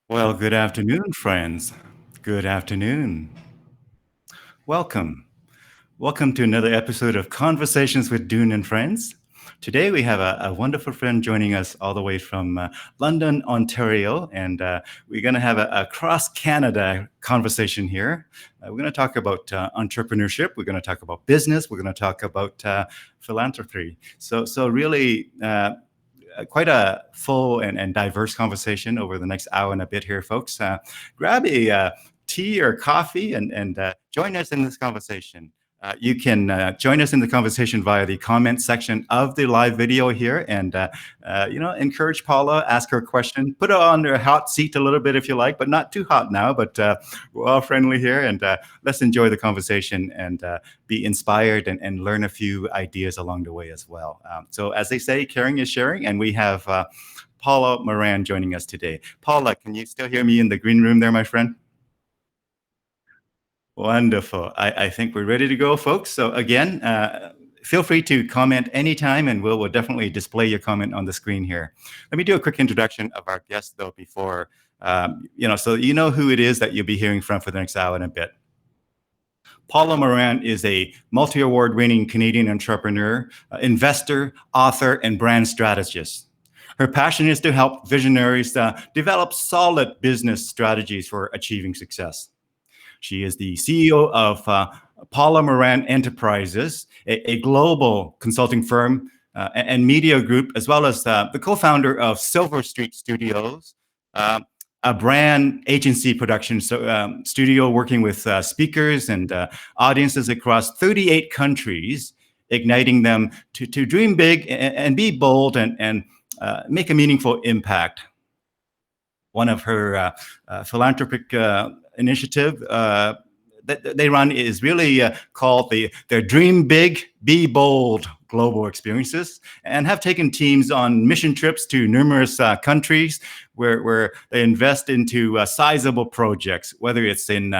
Well, good afternoon, friends. Good afternoon. Welcome. Welcome to another episode of Conversations with Dune and Friends. Today we have a wonderful friend joining us all the way from London, Ontario, and we're going to have a cross Canada conversation here. We're going to talk about entrepreneurship. We're going to talk about business. We're going to talk about philanthropy. So really, quite a full and diverse conversation over the next hour and a bit here, folks. Grab a tea or coffee and join us in this conversation. You can join us in the conversation via the comment section of the live video here, and encourage Paula, ask her a question, put her on her hot seat a little bit if you like, but not too hot now. But we're all friendly here, and let's enjoy the conversation and be inspired and learn a few ideas along the way as well. So as they say, caring is sharing, and we have Paula Morand joining us today. Paula, can you still hear me in the green room there, my friend? Wonderful. I think we're ready to go, folks. So again, feel free to comment anytime, and we'll definitely display your comment on the screen here. Let me do a quick introduction of our guest, though, before, so you know who it is that you'll be hearing from for the next hour and a bit. Paula Morand is a multi-award winning Canadian entrepreneur, investor, author, and brand strategist. Her passion is to help visionaries develop solid business strategies for achieving success. She is the CEO of Paula Morand Enterprises, a global consulting firm and media group, as well as the co-founder of Silver Street Studios, a brand agency production studio working with speakers and audiences across 38 countries, igniting them to dream big and be bold and make a meaningful impact. One of her philanthropic initiative that they run is really called their Dream Big, Be Bold global experiences, and have taken teams on mission trips to numerous countries where they invest into sizable projects, whether it's in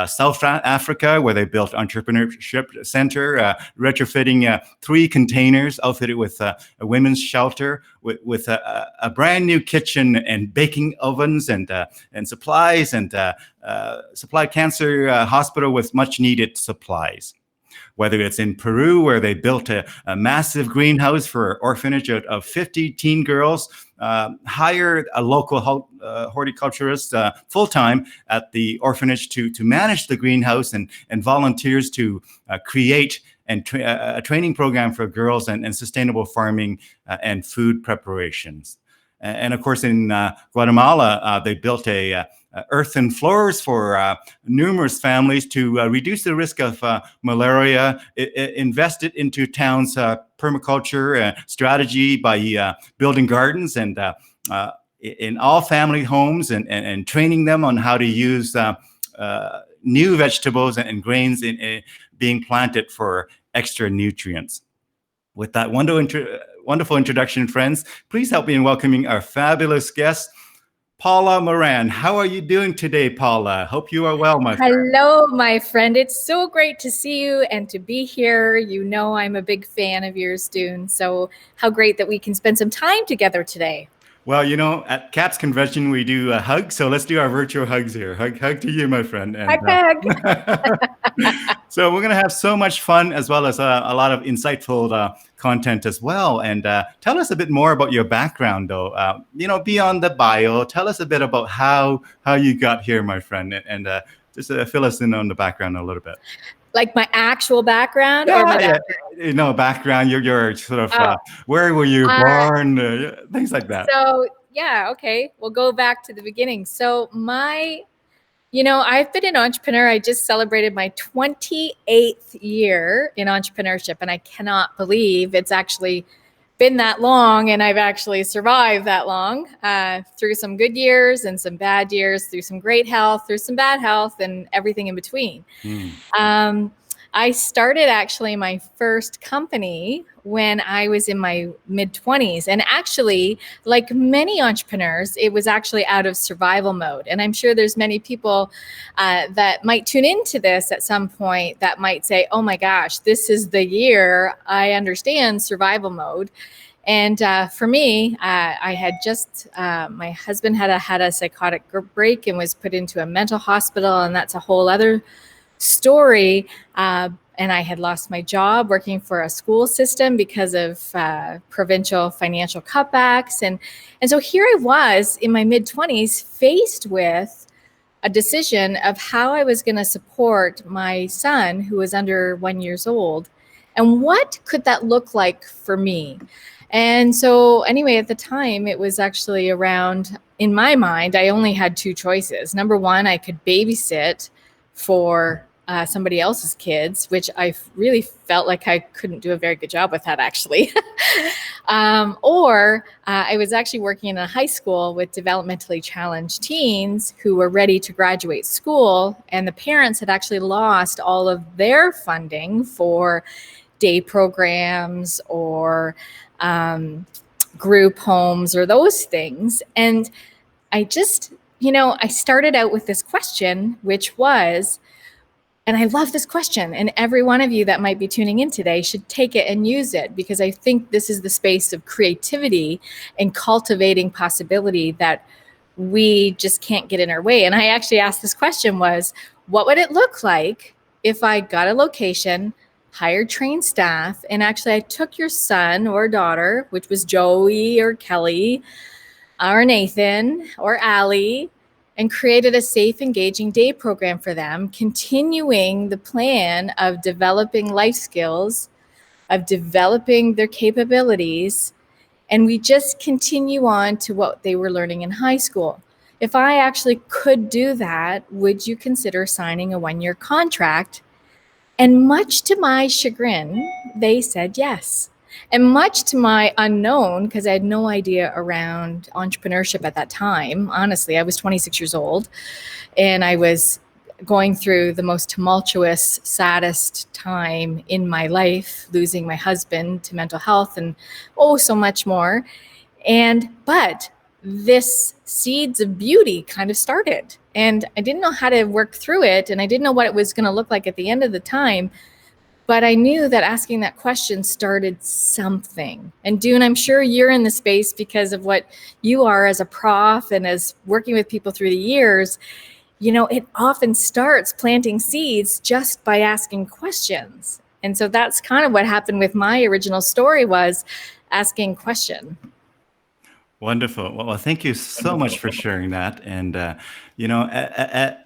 South Africa, where they built entrepreneurship center, retrofitting 3 containers outfitted with a women's shelter, with a brand new kitchen and baking ovens and supplies, and supply cancer hospital with much needed supplies. Whether it's in Peru, where they built a massive greenhouse for an orphanage of 50 teen girls, hired a local horticulturist full-time at the orphanage to manage the greenhouse, and volunteers to create a training program for girls and sustainable farming and food preparations. And of course, in Guatemala, they built a earthen floors for numerous families to reduce the risk of malaria, invested into towns' permaculture strategy by building gardens and in all family homes, and training them on how to use new vegetables and grains being planted for extra nutrients. With that wonderful introduction, friends, please help me in welcoming our fabulous guest, Paula Morand. How are you doing today, Paula? Hope you are well, my friend. Hello, my friend. It's so great to see you and to be here. You know I'm a big fan of yours, Dune. So how great that we can spend some time together today. Well, at CAPS convention, we do a hug. So let's do our virtual hugs here. Hug to you, my friend. And, so we're going to have so much fun, as well as a lot of insightful content as well. And tell us a bit more about your background, though. Beyond the bio, tell us a bit about how you got here, my friend, and just fill us in on the background a little bit. Like my actual background? Yeah, or my background? Background, your sort of, where were you born, things like that. So, yeah, okay. We'll go back to the beginning. So I've been an entrepreneur. I just celebrated my 28th year in entrepreneurship, and I cannot believe it's actually been that long, and I've actually survived that long, through some good years and some bad years, through some great health, through some bad health, and everything in between. I started actually my first company when I was in my mid-20s. And actually, like many entrepreneurs, it was actually out of survival mode. And I'm sure there's many people that might tune into this at some point that might say, oh my gosh, this is the year I understand survival mode. And for me, I had just, my husband had a psychotic break and was put into a mental hospital, and that's a whole other story. And I had lost my job working for a school system because of provincial financial cutbacks. And so here I was in my mid-20s faced with a decision of how I was going to support my son, who was under 1 year old, and what could that look like for me. And so anyway, at the time, it was actually around, in my mind, I only had two choices. Number one, I could babysit for somebody else's kids, which I really felt like I couldn't do a very good job with that, actually. Or I was actually working in a high school with developmentally challenged teens who were ready to graduate school, and the parents had actually lost all of their funding for day programs or group homes or those things. And I just, I started out with this question, which was, and I love this question, and every one of you that might be tuning in today should take it and use it, because I think this is the space of creativity and cultivating possibility that we just can't get in our way. And I actually asked this question was, what would it look like if I got a location, hired trained staff, and actually I took your son or daughter, which was Joey or Kelly or Nathan or Allie, and created a safe, engaging day program for them, continuing the plan of developing life skills, of developing their capabilities, and we just continue on to what they were learning in high school. If I actually could do that, would you consider signing a 1-year contract? And much to my chagrin, they said yes. And much to my unknown, because I had no idea around entrepreneurship at that time. Honestly, I was 26 years old, and I was going through the most tumultuous, saddest time in my life, losing my husband to mental health and so much more. But this seeds of beauty kind of started, and I didn't know how to work through it, and I didn't know what it was going to look like at the end of the time. But I knew that asking that question started something. And Dune, I'm sure you're in the space because of what you are as a prof and as working with people through the years. It often starts planting seeds just by asking questions. And so that's kind of what happened with my original story, was asking question. Wonderful. Well, thank you so much for sharing that. And,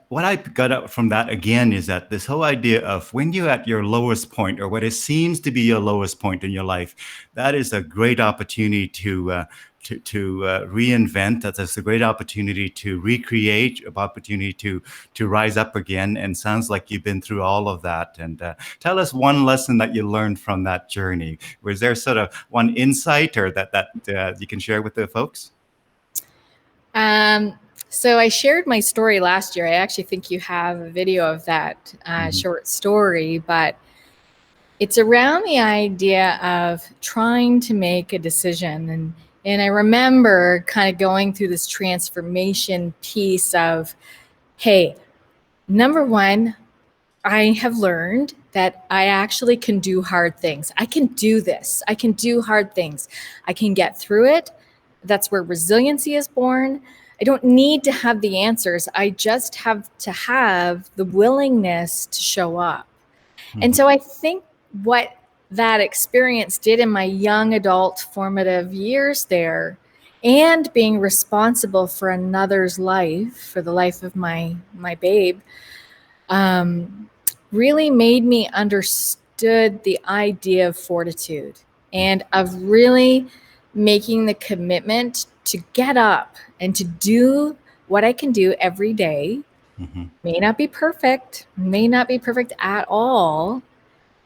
what I got out from that again is that this whole idea of when you're at your lowest point, or what it seems to be your lowest point in your life, that is a great opportunity to reinvent. That's a great opportunity to recreate, an opportunity to rise up again. And sounds like you've been through all of that. And tell us one lesson that you learned from that journey. Was there sort of one insight or that you can share with the folks? So I shared my story last year. I actually think you have a video of that short story, but it's around the idea of trying to make a decision. And I remember kind of going through this transformation piece of, hey, number one, I have learned that I actually can do hard things. I can do this. I can do hard things. I can get through it. That's where resiliency is born. I don't need to have the answers. I just have to have the willingness to show up. And so I think what that experience did in my young adult formative years there, and being responsible for another's life, for the life of my babe, really made me understood the idea of fortitude and of really making the commitment to get up and to do what I can do every day. May not be perfect at all,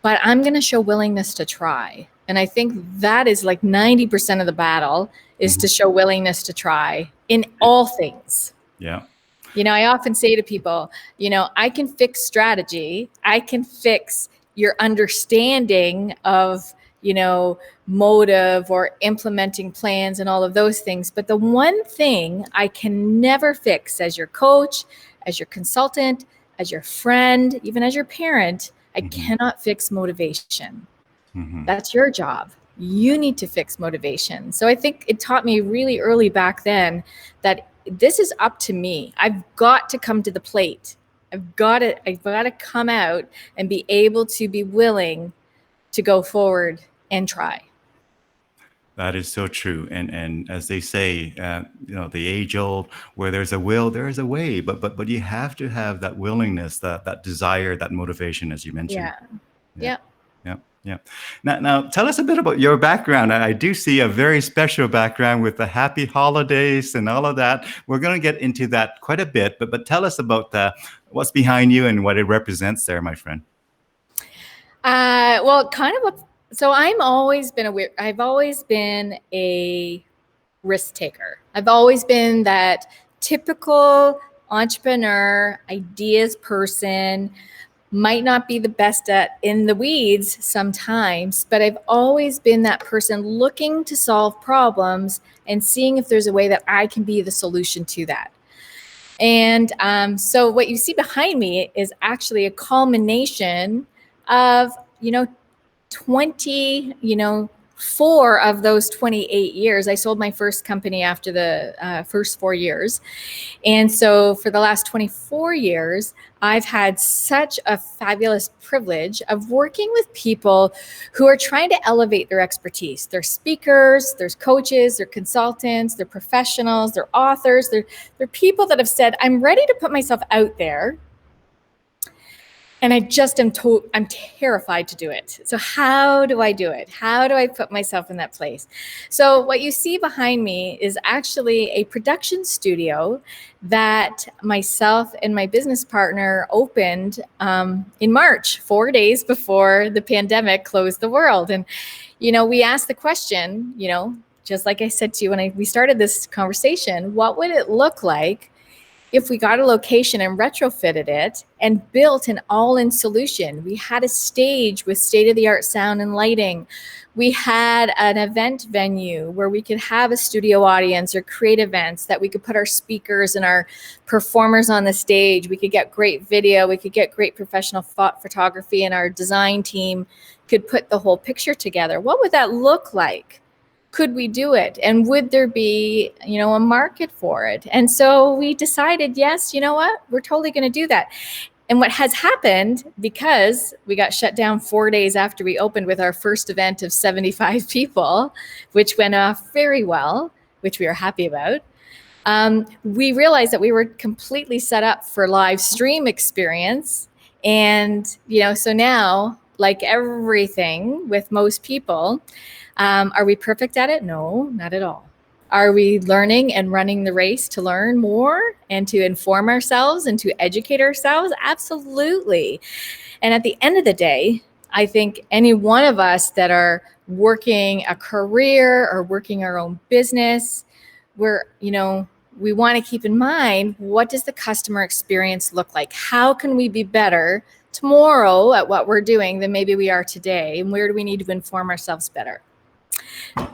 but I'm going to show willingness to try. And I think that is like 90% of the battle, is to show willingness to try in all things. Yeah. I often say to people, I can fix strategy. I can fix your understanding of, motive or implementing plans and all of those things. But the one thing I can never fix as your coach, as your consultant, as your friend, even as your parent, I cannot fix motivation. That's your job. You need to fix motivation. So I think it taught me really early back then that this is up to me. I've got to come to the plate. I've got to come out and be able to be willing to go forward and try. That is so true, and as they say, the age old, where there's a will, there is a way. But you have to have that willingness, that desire, that motivation, as you mentioned. Yeah. Yeah. Now, tell us a bit about your background. I do see a very special background with the happy holidays and all of that. We're going to get into that quite a bit, but tell us about what's behind you and what it represents there, my friend. Well, kind of so I've always been a risk taker. I've always been that typical entrepreneur, ideas person, might not be the best at in the weeds sometimes, but I've always been that person looking to solve problems and seeing if there's a way that I can be the solution to that. And so what you see behind me is actually a culmination of, 24 of those 28 years. I sold my first company after the first 4 years. And so for the last 24 years, I've had such a fabulous privilege of working with people who are trying to elevate their expertise. They're speakers, there's coaches, they're consultants, they're professionals, they're authors, they're people that have said, I'm ready to put myself out there. And I just I'm terrified to do it. So how do I do it? How do I put myself in that place? So what you see behind me is actually a production studio that myself and my business partner opened in March, 4 days before the pandemic closed the world. And, we asked the question, just like I said to you when we started this conversation, what would it look like if we got a location and retrofitted it and built an all-in solution? We had a stage with state-of-the-art sound and lighting. We had an event venue where we could have a studio audience or create events that we could put our speakers and our performers on the stage. We could get great video. We could get great professional photography, and our design team could put the whole picture together. What would that look like? Could we do it? And would there be, a market for it? And so we decided, yes, you know what? We're totally going to do that. And what has happened, because we got shut down 4 days after we opened with our first event of 75 people, which went off very well, which we are happy about, we realized that we were completely set up for live stream experience. And, so now, like everything with most people, are we perfect at it? No, not at all. Are we learning and running the race to learn more and to inform ourselves and to educate ourselves? Absolutely. And at the end of the day, I think any one of us that are working a career or working our own business, we want to keep in mind, what does the customer experience look like? How can we be better tomorrow at what we're doing than maybe we are today? And where do we need to inform ourselves better?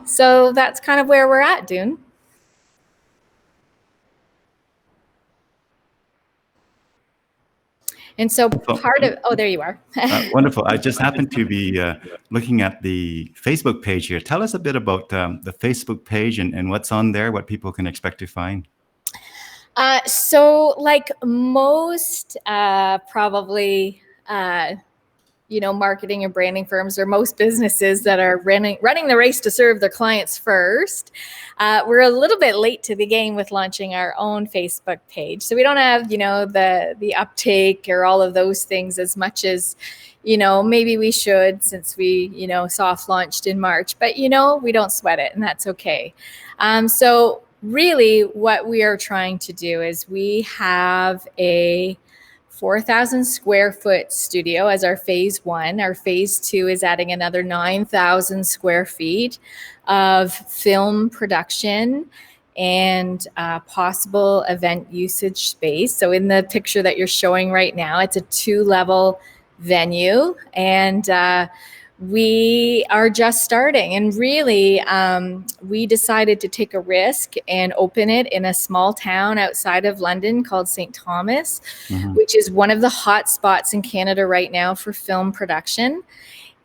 So that's kind of where we're at, Dune. And so there you are. Wonderful. I just happened to be looking at the Facebook page here. Tell us a bit about the Facebook page and what's on there, what people can expect to find. So like most probably marketing and branding firms, or most businesses that are running the race to serve their clients first, we're a little bit late to the game with launching our own Facebook page. So we don't have, the uptake or all of those things as much as, maybe we should, since we, soft launched in March, but, we don't sweat it, and that's okay. So really what we are trying to do is we have a 4,000 square foot studio as our phase one. Our phase two is adding another 9,000 square feet of film production and possible event usage space. So in the picture that you're showing right now, it's a 2-level venue, and we are just starting. And really, we decided to take a risk and open it in a small town outside of London called St. Thomas, which is one of the hot spots in Canada right now for film production.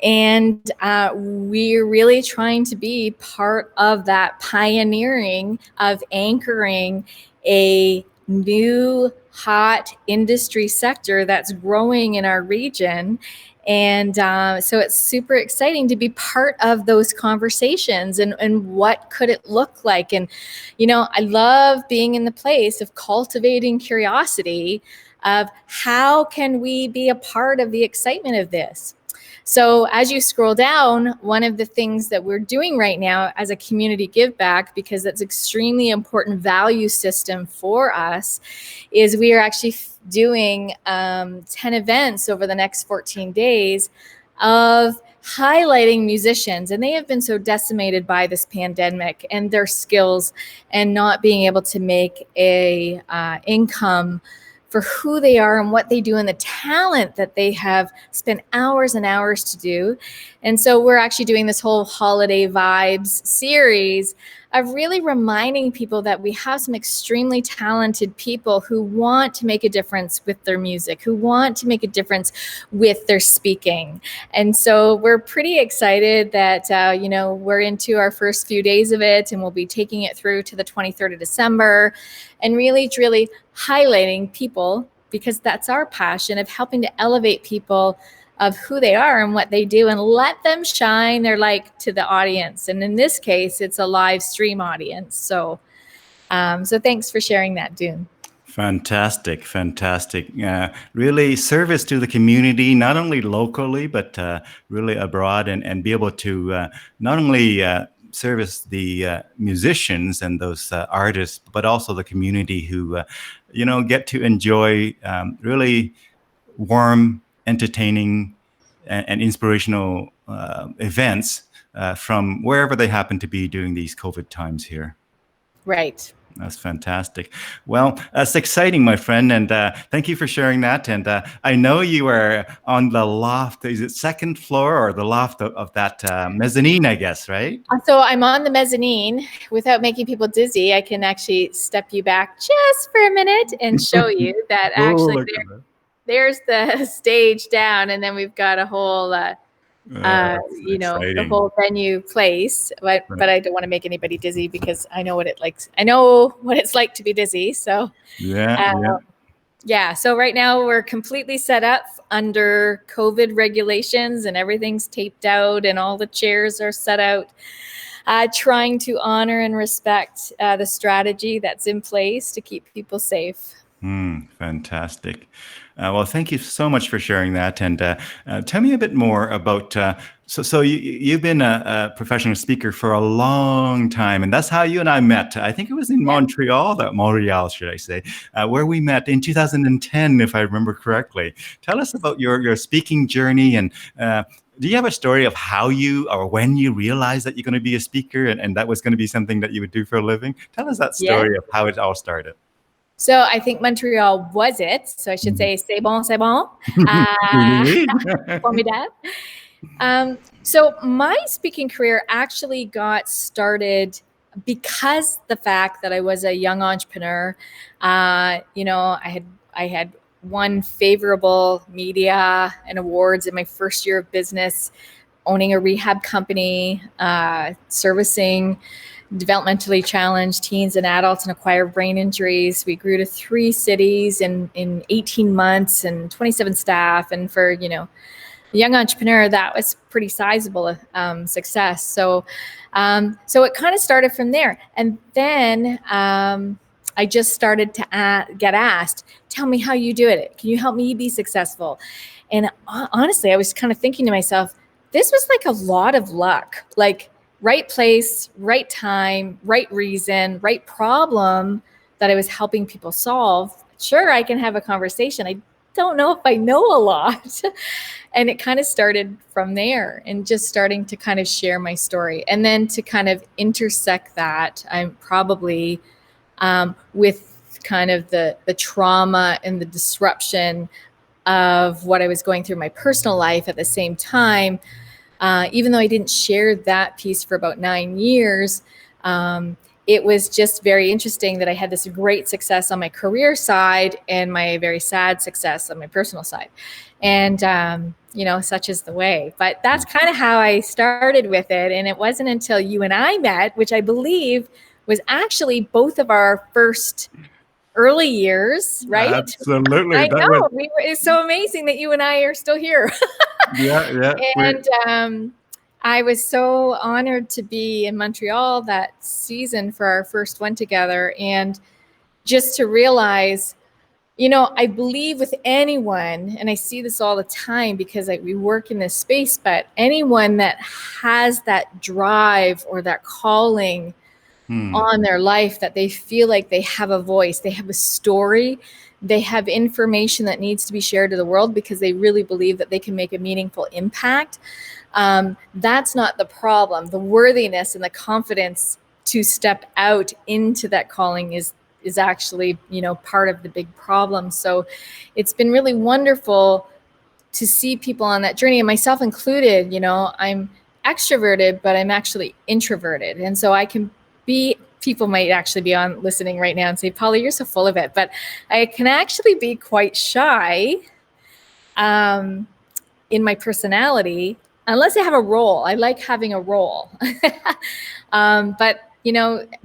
And we're really trying to be part of that pioneering of anchoring a new hot industry sector that's growing in our region. And so it's super exciting to be part of those conversations and what could it look like. And, I love being in the place of cultivating curiosity of how can we be a part of the excitement of this. So as you scroll down, one of the things that we're doing right now as a community give back, because that's extremely important value system for us, is we are actually doing 10 events over the next 14 days of highlighting musicians. And they have been so decimated by this pandemic and their skills and not being able to make a income for who they are and what they do and the talent that they have spent hours and hours to do. And so we're actually doing this whole holiday vibes series of really reminding people that we have some extremely talented people who want to make a difference with their music, who want to make a difference with their speaking. And so we're pretty excited that, we're into our first few days of it, and we'll be taking it through to the 23rd of December and really highlighting people, because that's our passion of helping to elevate people of who they are and what they do and let them shine their light to the audience. And in this case, it's a live stream audience. So thanks for sharing that, Dune. Fantastic. Really service to the community, not only locally, but really abroad, and be able to not only service the musicians and those artists, but also the community who, get to enjoy really warm, entertaining, and inspirational events from wherever they happen to be during these COVID times here. Right. That's fantastic. Well, that's exciting, my friend, and thank you for sharing that. And I know you are on the loft. Is it second floor or the loft of that mezzanine, I guess, right? So I'm on the mezzanine. Without making people dizzy, I can actually step you back just for a minute and show you that actually there's the stage down, and then we've got a whole the whole venue place, but I don't want to make anybody dizzy because I know what it's like to be dizzy. So so right now we're completely set up under COVID regulations, and everything's taped out and all the chairs are set out, trying to honor and respect the strategy that's in place to keep people safe. Fantastic. Well, thank you so much for sharing that. And tell me a bit more about, so you've been a professional speaker for a long time, and that's how you and I met. I think it was in Montreal, should I say, where we met in 2010, if I remember correctly. Tell us about your speaking journey, and do you have a story of how you or when you realized that you're going to be a speaker and that was going to be something that you would do for a living? Tell us that story of how it all started. So I think Montreal was it. So I should say, c'est bon. Formidable. So my speaking career actually got started because the fact that I was a young entrepreneur. I had won favorable media and awards in my first year of business, owning a rehab company, servicing developmentally challenged teens and adults and acquired brain injuries. We grew to 3 cities in 18 months and 27 staff. And for, a young entrepreneur, that was pretty sizable success. So it kind of started from there. And then I just started to get asked, tell me how you do it. Can you help me be successful? And honestly, I was kind of thinking to myself, this was like a lot of luck, like right place, right time, right reason, right problem that I was helping people solve. Sure, I can have a conversation. I don't know if I know a lot. And it kind of started from there, and just starting to kind of share my story. And then to kind of intersect that, I'm probably with kind of the trauma and the disruption of what I was going through in my personal life at the same time. Even though I didn't share that piece for about 9 years, it was just very interesting that I had this great success on my career side and my very sad success on my personal side. And, such is the way. But that's kind of how I started with it. And it wasn't until you and I met, which I believe was actually both of our first early years, right? Absolutely. I That was, know. It's so amazing that you and I are still here. yeah. And I was so honored to be in Montreal that season for our first one together. And just to realize, I believe with anyone, and I see this all the time because we work in this space, but anyone that has that drive or that calling on their life, that they feel like they have a voice, they have a story, they have information that needs to be shared to the world because they really believe that they can make a meaningful impact. That's not the problem. The worthiness and the confidence to step out into that calling is actually, part of the big problem. So it's been really wonderful to see people on that journey, and myself included. I'm extroverted, but I'm actually introverted. And so people might actually be on listening right now and say, Paula, you're so full of it. But I can actually be quite shy in my personality, unless I have a role. I like having a role. But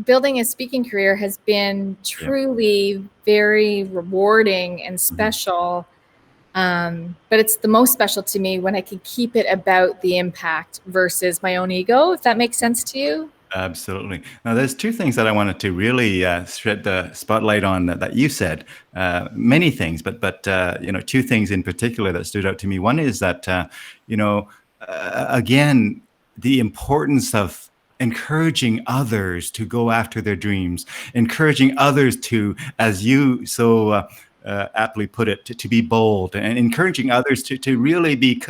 building a speaking career has been truly very rewarding and special. But it's the most special to me when I can keep it about the impact versus my own ego, if that makes sense to you. Absolutely. Now, there's two things that I wanted to really shed the spotlight on that you said. Many things, but two things in particular that stood out to me. One is that again, the importance of encouraging others to go after their dreams, encouraging others to, as you so aptly put it, to be bold, and encouraging others to really be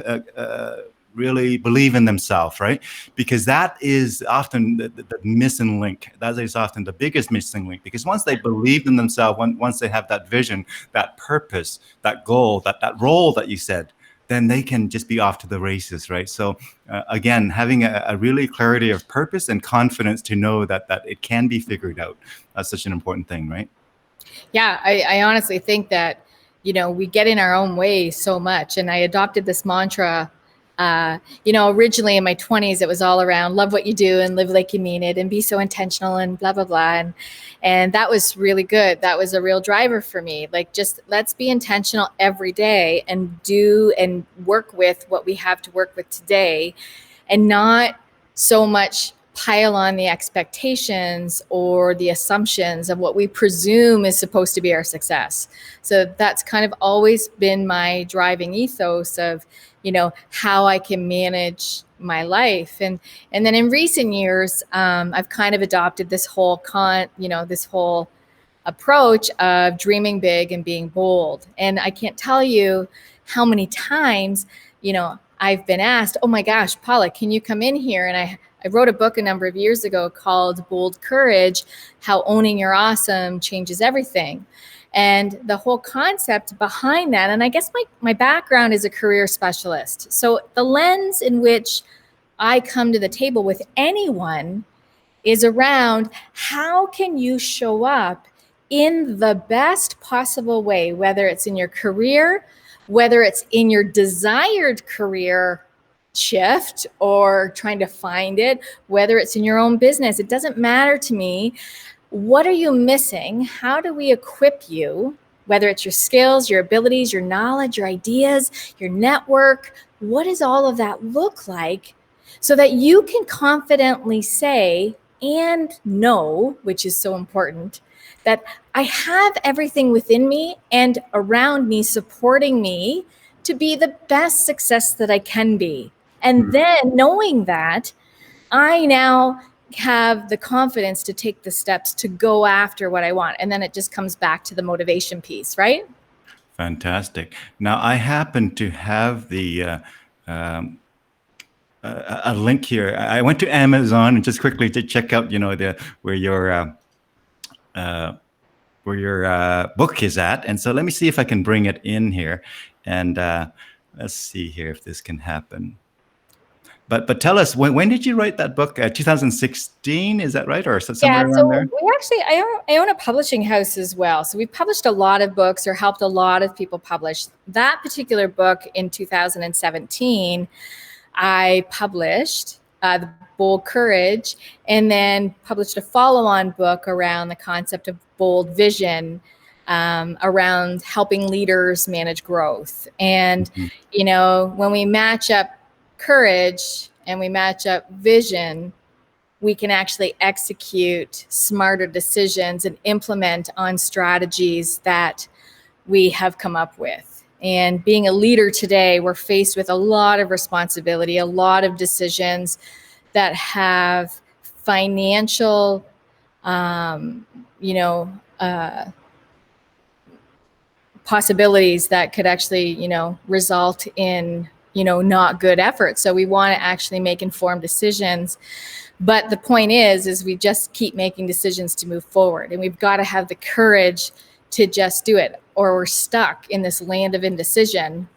really believe in themselves, right? Because that is often the missing link. That is often the biggest missing link, because once they believe in themselves, once they have that vision, that purpose, that goal, that role that you said, then they can just be off to the races, right? So again, having a really clarity of purpose and confidence to know that it can be figured out. That's such an important thing, right? Yeah, I honestly think that, we get in our own way so much. And I adopted this mantra. Originally in my 20s, it was all around love what you do and live like you mean it and be so intentional and blah, blah, blah. And that was really good. That was a real driver for me. Like, just let's be intentional every day and do and work with what we have to work with today, and not so much pile on the expectations or the assumptions of what we presume is supposed to be our success. So that's kind of always been my driving ethos of, how I can manage my life. And then in recent years, I've kind of adopted this whole this whole approach of dreaming big and being bold. And I can't tell you how many times, I've been asked, oh my gosh, Paula, can you come in here? And I wrote a book a number of years ago called Bold Courage, How Owning Your Awesome Changes Everything. And the whole concept behind that, and I guess my background is a career specialist. So the lens in which I come to the table with anyone is around how can you show up in the best possible way, whether it's in your career, whether it's in your desired career shift or trying to find it, whether it's in your own business. It doesn't matter to me. What are you missing? How do we equip you, whether it's your skills, your abilities, your knowledge, your ideas, your network? What does all of that look like so that you can confidently say and know, which is so important, that I have everything within me and around me supporting me to be the best success that I can be. And then knowing that, I now have the confidence to take the steps to go after what I want. And then it just comes back to the motivation piece, right? Fantastic. Now, I happen to have a link here. I went to Amazon and just quickly to check out, where your book is at. And so let me see if I can bring it in here. And let's see here if this can happen. But tell us, when did you write that book? 2016, is that right, or somewhere Yeah, around so there? we actually, I own a publishing house as well. So we've published a lot of books or helped a lot of people publish. That particular book in 2017, I published The Bold Courage, and then published a follow-on book around the concept of bold vision, around helping leaders manage growth. And, when we match up courage and we match up vision, we can actually execute smarter decisions and implement on strategies that we have come up with. And being a leader today, we're faced with a lot of responsibility, a lot of decisions that have financial, possibilities that could actually, result in, not good effort. So we want to actually make informed decisions. But the point is we just keep making decisions to move forward. And we've got to have the courage to just do it, or we're stuck in this land of indecision,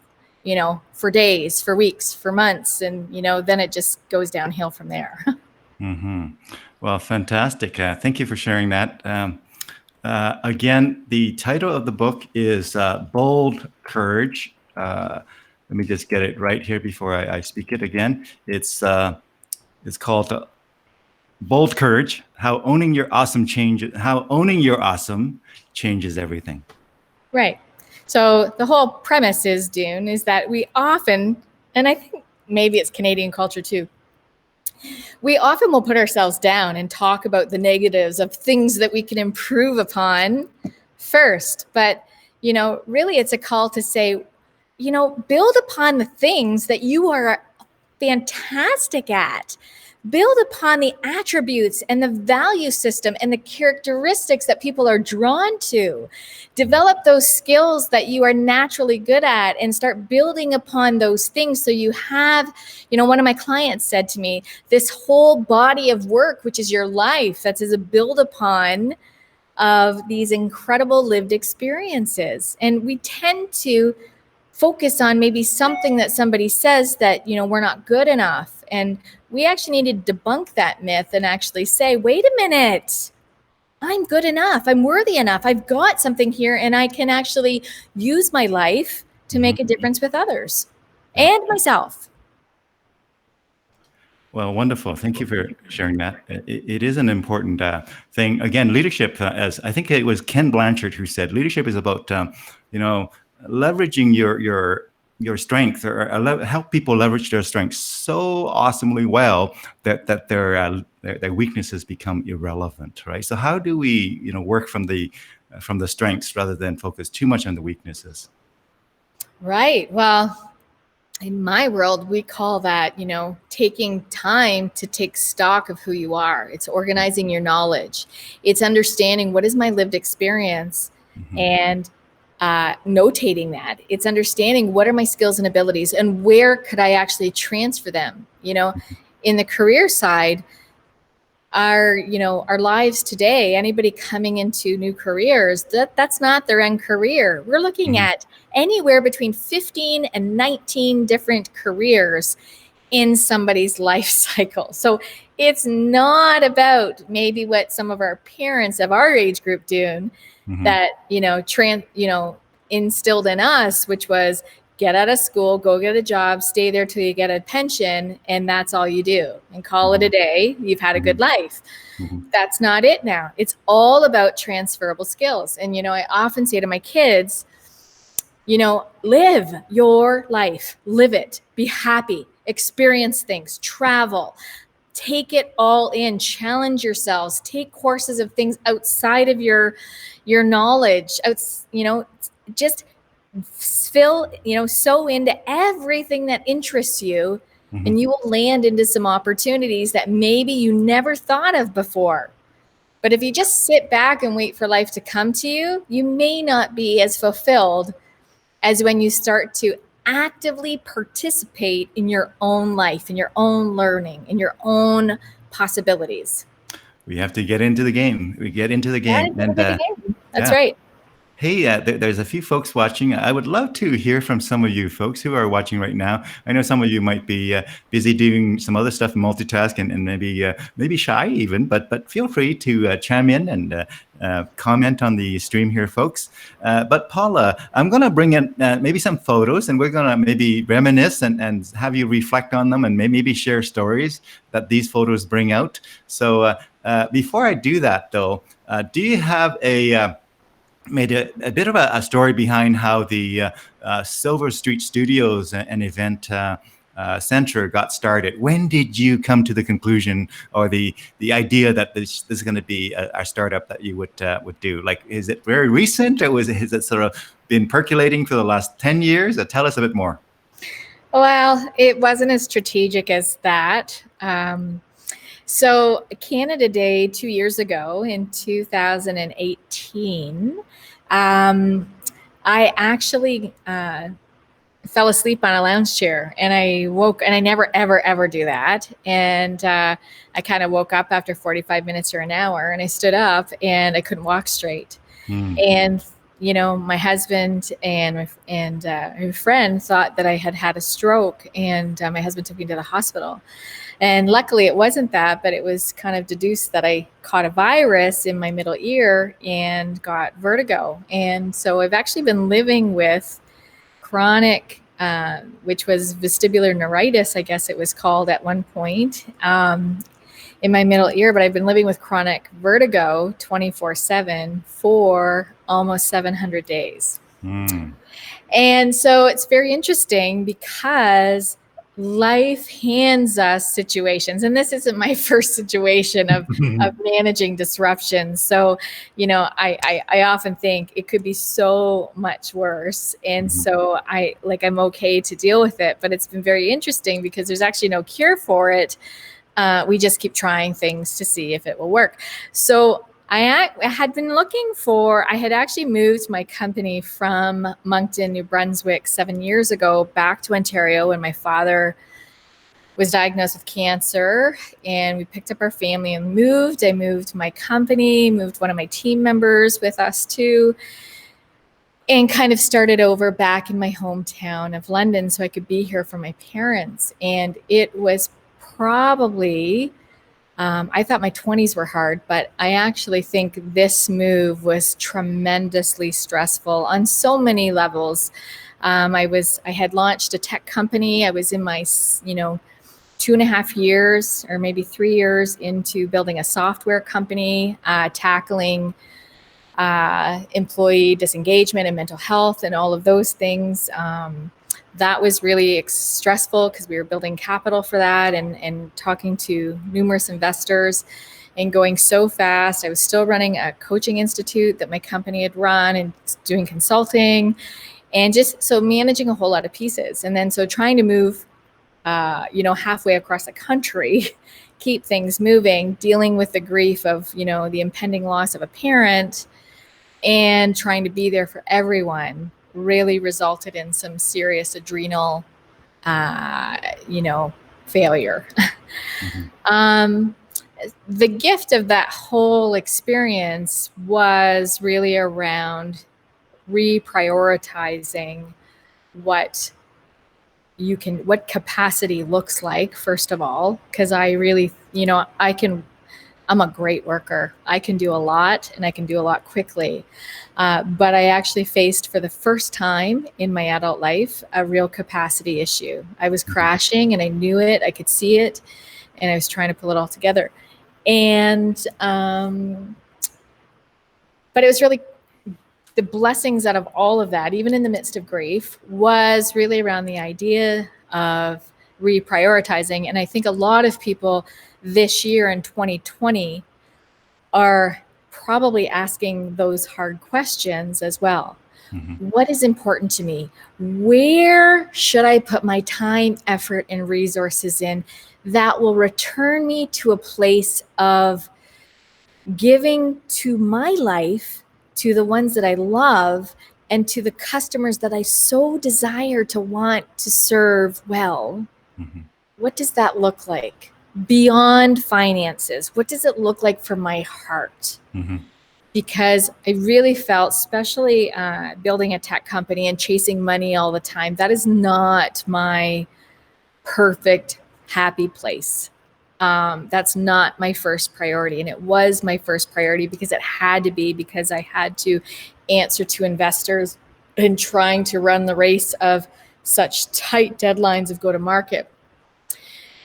for days, for weeks, for months. And, then it just goes downhill from there. Well, fantastic. Thank you for sharing that. Again, the title of the book is Bold Courage. Let me just get it right here before I speak it again. It's called Bold Courage: How owning your awesome changes everything. Right. So the whole premise is, Dune, is that we often, and I think maybe it's Canadian culture too, we often will put ourselves down and talk about the negatives of things that we can improve upon first. But, really it's a call to say, build upon the things that you are fantastic at. Build upon the attributes and the value system and the characteristics that people are drawn to. Develop those skills that you are naturally good at and start building upon those things. So you have, one of my clients said to me, this whole body of work, which is your life, that's as a build upon of these incredible lived experiences. And we tend to focus on maybe something that somebody says that, we're not good enough. And we actually need to debunk that myth and actually say, wait a minute, I'm good enough. I'm worthy enough. I've got something here, and I can actually use my life to make a difference with others and myself. Well, wonderful. Thank you for sharing that. It is an important thing. Again, leadership, as I think it was Ken Blanchard who said, leadership is about, leveraging your strength, or help people leverage their strengths so awesomely well that their weaknesses become irrelevant, right? So how do we, work from the strengths rather than focus too much on the weaknesses? Right. Well, in my world, we call that, taking time to take stock of who you are. It's organizing your knowledge. It's understanding what is my lived experience and notating that. It's understanding what are my skills and abilities and where could I actually transfer them. In the career side, our lives today, anybody coming into new careers, that's not their end career. We're looking at anywhere between 15 and 19 different careers in somebody's life cycle. So it's not about maybe what some of our parents of our age group do that, instilled in us, which was get out of school, go get a job, stay there till you get a pension, and that's all you do. And call it a day. You've had a good life. That's not it now. It's all about transferable skills. And, I often say to my kids, live your life, live it, be happy, experience things, travel, take it all in, challenge yourselves, take courses of things outside of your knowledge, just fill, sow into everything that interests you, and you will land into some opportunities that maybe you never thought of before. But if you just sit back and wait for life to come to you, you may not be as fulfilled as when you start to actively participate in your own life, in your own learning, in your own possibilities. We have to get into the game. We get into the game. That's right. Hey, there's a few folks watching. I would love to hear from some of you folks who are watching right now. I know some of you might be busy doing some other stuff, multitask, and maybe shy even. But feel free to chime in and comment on the stream here, folks. But Paula, I'm going to bring in maybe some photos, and we're going to maybe reminisce and have you reflect on them, and maybe share stories that these photos bring out. So before I do that, though, do you have made a bit of a story behind how the Silver Street Studios and event center got started? When did you come to the conclusion or the idea that this is going to be a startup that you would do? Like, is it very recent, or has it sort of been percolating for the last 10 years? Tell us a bit more. Well, it wasn't as strategic as that. So Canada Day 2 years ago in 2018, I actually fell asleep on a lounge chair, and I woke, and I never, ever, ever do that. And I kind of woke up after 45 minutes or an hour, and I stood up and I couldn't walk straight. And my husband and my friend thought that I had had a stroke, and my husband took me to the hospital. And luckily it wasn't that, but it was kind of deduced that I caught a virus in my middle ear and got vertigo. And so I've actually been living with chronic, which was vestibular neuritis, I guess it was called at one point, in my middle ear, but I've been living with chronic vertigo 24/7 for almost 700 days. And so it's very interesting because life hands us situations, and this isn't my first situation of managing disruption. So, I often think it could be so much worse. And so I'm okay to deal with it, but it's been very interesting because there's actually no cure for it. We just keep trying things to see if it will work. So I had been I had actually moved my company from Moncton, New Brunswick 7 years ago back to Ontario when my father was diagnosed with cancer, and we picked up our family and moved. I moved my company, moved one of my team members with us too, and kind of started over back in my hometown of London so I could be here for my parents. And it was probably... I thought my 20s were hard, but I actually think this move was tremendously stressful on so many levels. I had launched a tech company. I was in my, 2.5 years or maybe 3 years into building a software company, tackling employee disengagement and mental health and all of those things. That was really stressful because we were building capital for that and talking to numerous investors and going so fast. I was still running a coaching institute that my company had run and doing consulting, and just so managing a whole lot of pieces. And then so trying to move, halfway across the country, keep things moving, dealing with the grief of, the impending loss of a parent and trying to be there for everyone really resulted in some serious adrenal, failure. The gift of that whole experience was really around reprioritizing what capacity looks like, first of all, because I really, I'm a great worker. I can do a lot, and I can do a lot quickly. But I actually faced for the first time in my adult life a real capacity issue. I was crashing, and I knew it. I could see it, and I was trying to pull it all together. And but it was really the blessings out of all of that, even in the midst of grief, was really around the idea of reprioritizing. And I think a lot of people this year in 2020 are probably asking those hard questions as well. What is important to me? Where should I put my time, effort, and resources in that will return me to a place of giving to my life, to the ones that I love, and to the customers that I so desire to want to serve well? What does that look like? Beyond finances, what does it look like for my heart? because I really felt, especially building a tech company and chasing money all the time, that is not my perfect, happy place. That's not my first priority. And it was my first priority because it had to be, because I had to answer to investors and trying to run the race of such tight deadlines of go to market.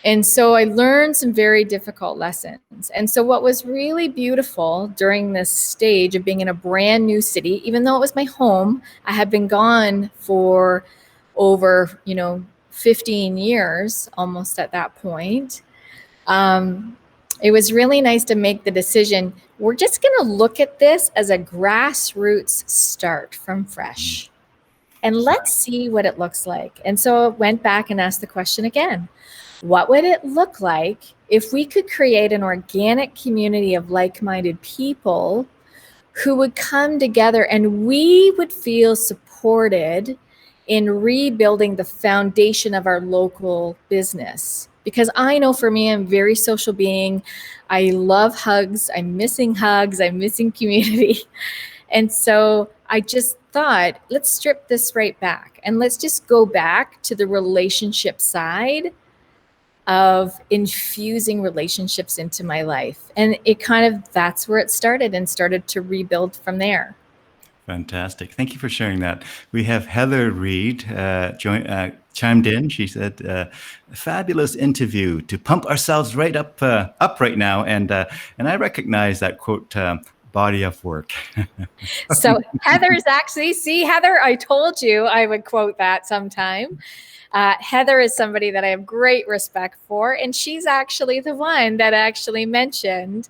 And so I learned some very difficult lessons. And so what was really beautiful during this stage of being in a brand new city, even though it was my home, I had been gone for over, 15 years almost at that point. It was really nice to make the decision. We're just going to look at this as a grassroots start from fresh. And let's see what it looks like. And so I went back and asked the question again. What would it look like if we could create an organic community of like-minded people who would come together and we would feel supported in rebuilding the foundation of our local business? Because I know for me, I'm a very social being. I love hugs. I'm missing hugs. I'm missing community. And so I just thought, let's strip this right back and let's just go back to the relationship side of infusing relationships into my life. And that's where it started, and started to rebuild from there. Fantastic. Thank you for sharing that. We have Heather Reed chimed in. She said, fabulous interview to pump ourselves right up right now. And I recognize that quote, body of work. So Heather's actually, see, Heather, I told you I would quote that sometime. Heather is somebody that I have great respect for, and she's actually the one that actually mentioned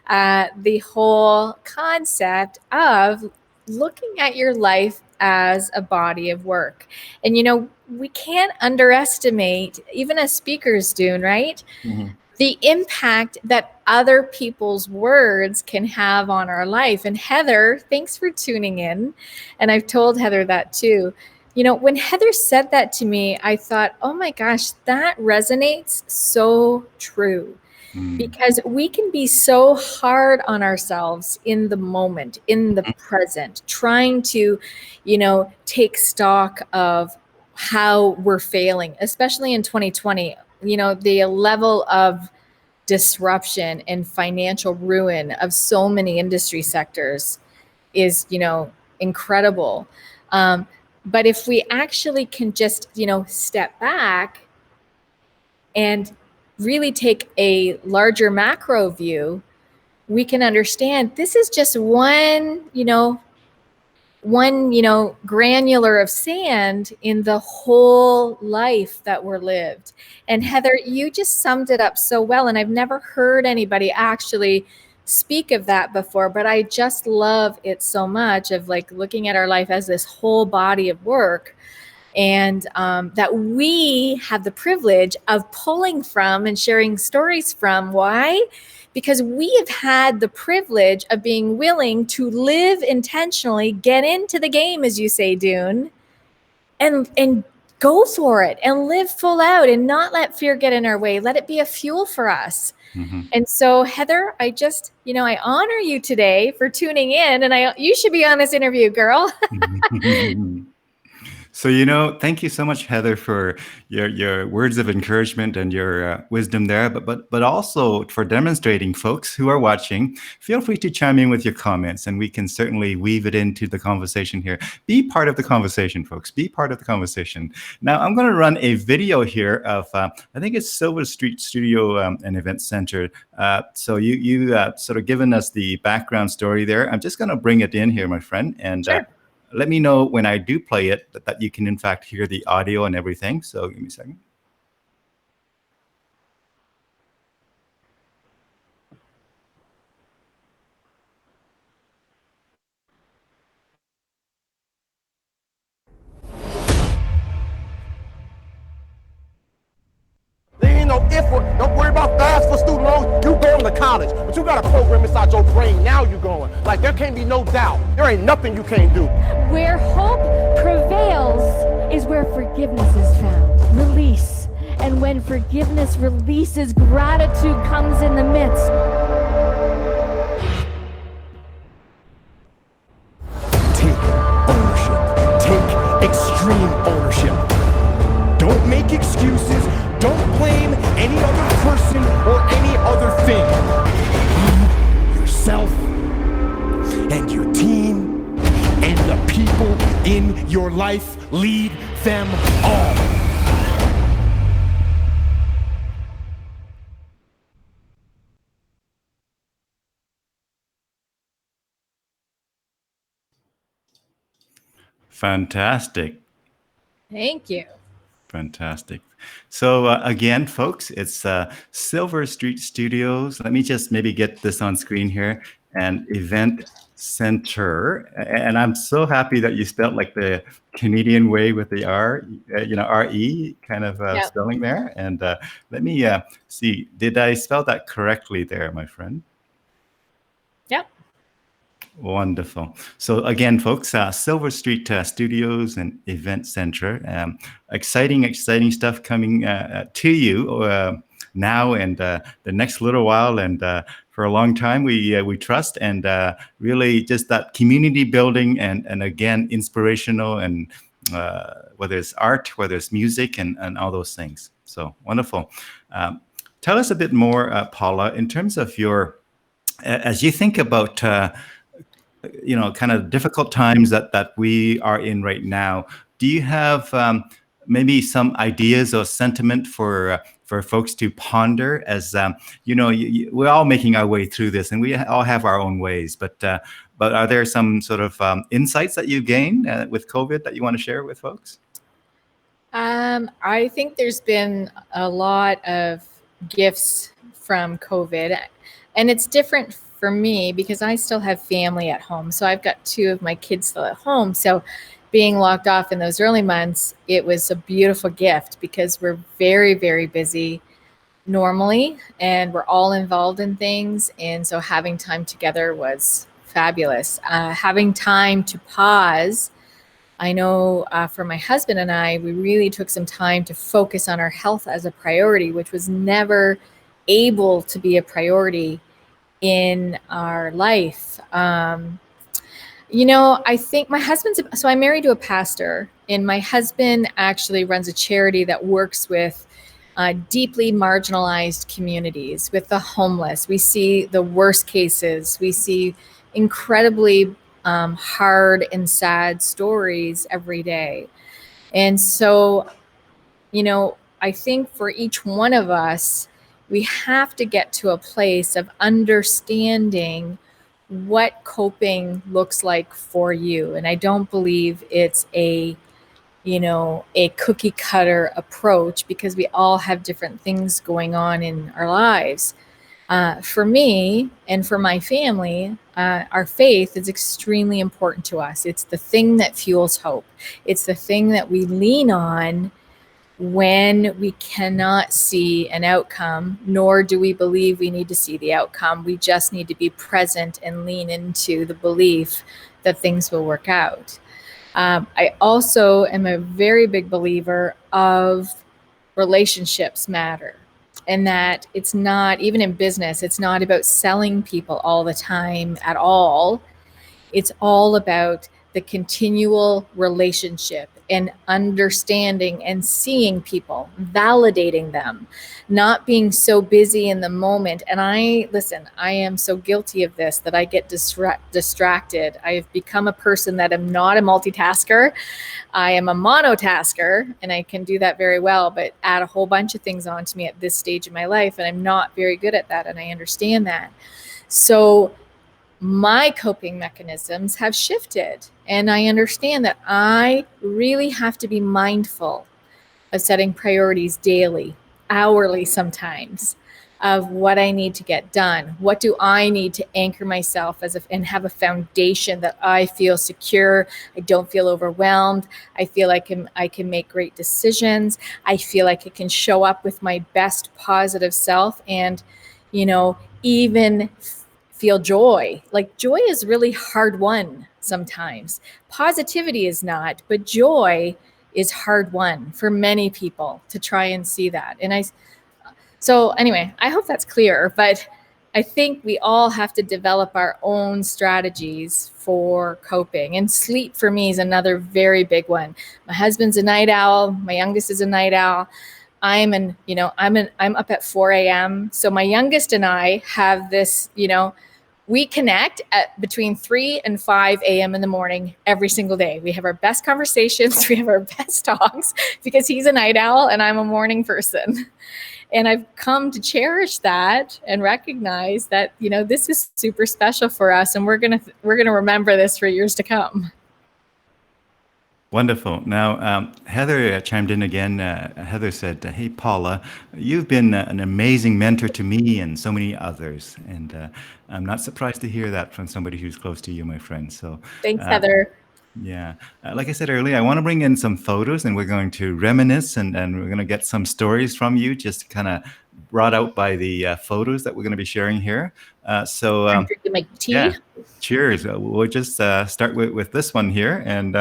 the whole concept of looking at your life as a body of work. And, we can't underestimate, even as speakers, Dune, right? Mm-hmm. The impact that other people's words can have on our life. And Heather, thanks for tuning in. And I've told Heather that too. When Heather said that to me, I thought, oh my gosh, that resonates so true. Because we can be so hard on ourselves in the moment, in the present, trying to, take stock of how we're failing, especially in 2020. The level of disruption and financial ruin of so many industry sectors is, incredible. But if we actually can just, step back and really take a larger macro view, we can understand this is just one granular of sand in the whole life that we're lived. And Heather, you just summed it up so well. And I've never heard anybody actually speak of that before, but I just love it so much, of like looking at our life as this whole body of work. And that we have the privilege of pulling from and sharing stories from. Why? Because we have had the privilege of being willing to live intentionally, get into the game, as you say, Dune, and go for it and live full out and not let fear get in our way. Let it be a fuel for us. Mm-hmm. And so, Heather, I just, I honor you today for tuning in, and you should be on this interview, girl. So, thank you so much, Heather, for your words of encouragement and your wisdom there, but also for demonstrating. Folks who are watching, feel free to chime in with your comments, and we can certainly weave it into the conversation here. Be part of the conversation, folks. Be part of the conversation. Now, I'm going to run a video here of, I think it's Silver Street Studio and Event Center. So you sort of given us the background story there. I'm just going to bring it in here, my friend, and sure. Let me know when I do play it that you can, in fact, hear the audio and everything. So give me a second. There ain't no if or don't worry about fast for student loans. You going to college, but you got a program inside your brain. Now you going. Like, there can't be no doubt. There ain't nothing you can't do. Where hope prevails is where forgiveness is found. Release. And when forgiveness releases, gratitude comes in the midst. extreme ownership. Don't make excuses. Don't blame any other person or any other thing. You, yourself, and your team, and the people in your life, lead them all. Fantastic. Thank you. Fantastic. So again, folks, it's Silver Street Studios. Let me just maybe get this on screen here. And Event Center. And I'm so happy that you spelled like the Canadian way with the R, R-E kind of Yep. spelling there. And let me see, did I spell that correctly there, my friend? Yep. Wonderful. So again, folks, Silver Street Studios and Event Center. Exciting stuff coming to you now and the next little while, and for a long time. We trust, and really just that community building, and again, inspirational, and whether it's art, whether it's music, and all those things. So wonderful. Tell us a bit more, Paula, in terms of as you think about kind of difficult times that we are in right now. Do you have maybe some ideas or sentiment for folks to ponder as we're all making our way through this, and we all have our own ways. But are there some sort of insights that you gain with COVID that you want to share with folks? I think there's been a lot of gifts from COVID, and it's different for me because I still have family at home. So I've got 2 of my kids still at home. So being locked off in those early months, it was a beautiful gift because we're very, very busy normally, and we're all involved in things. And so having time together was fabulous. Having time to pause. I know for my husband and I, we really took some time to focus on our health as a priority, which was never able to be a priority in our life. I think my husband's, so I'm married to a pastor, and my husband actually runs a charity that works with deeply marginalized communities, with the homeless. We see the worst cases. We see incredibly hard and sad stories every day. And so, I think for each one of us, we have to get to a place of understanding what coping looks like for you. And I don't believe it's a cookie cutter approach, because we all have different things going on in our lives. For me and for my family, our faith is extremely important to us. It's the thing that fuels hope. It's the thing that we lean on when we cannot see an outcome, nor do we believe we need to see the outcome. We just need to be present and lean into the belief that things will work out. I also am a very big believer of relationships matter, and that it's not, even in business, it's not about selling people all the time at all. It's all about the continual relationship and understanding and seeing people, validating them, not being so busy in the moment. And I am so guilty of this, that I get distracted. I've become a person that am not a multitasker. I am a monotasker, and I can do that very well, but add a whole bunch of things onto me at this stage of my life. And I'm not very good at that. And I understand that. So my coping mechanisms have shifted, and I understand that I really have to be mindful of setting priorities daily, hourly sometimes, of what I need to get done. What do I need to anchor myself and have a foundation that I feel secure? I don't feel overwhelmed. I feel like I can make great decisions. I feel like I can show up with my best positive self, and, even feel joy. Like, joy is really hard won sometimes. Positivity is not, but joy is hard won for many people to try and see that. So anyway, I hope that's clear, but I think we all have to develop our own strategies for coping. And sleep for me is another very big one. My husband's a night owl. My youngest is a night owl. I'm up at 4 a.m. So my youngest and I have this, we connect at between 3 and 5 a.m. in the morning every single day. We have our best conversations. We have our best talks because he's a night owl and I'm a morning person. And I've come to cherish that and recognize that, this is super special for us. And we're going to remember this for years to come. Wonderful. Now, Heather chimed in again. Heather said, "Hey, Paula, you've been an amazing mentor to me and so many others." And I'm not surprised to hear that from somebody who's close to you, my friend. So thanks, Heather. Yeah. Like I said earlier, I want to bring in some photos and we're going to reminisce and we're going to get some stories from you, just kind of brought out by the photos that we're going to be sharing here. I'm drinking my tea. Yeah, cheers. We'll just start with this one here. And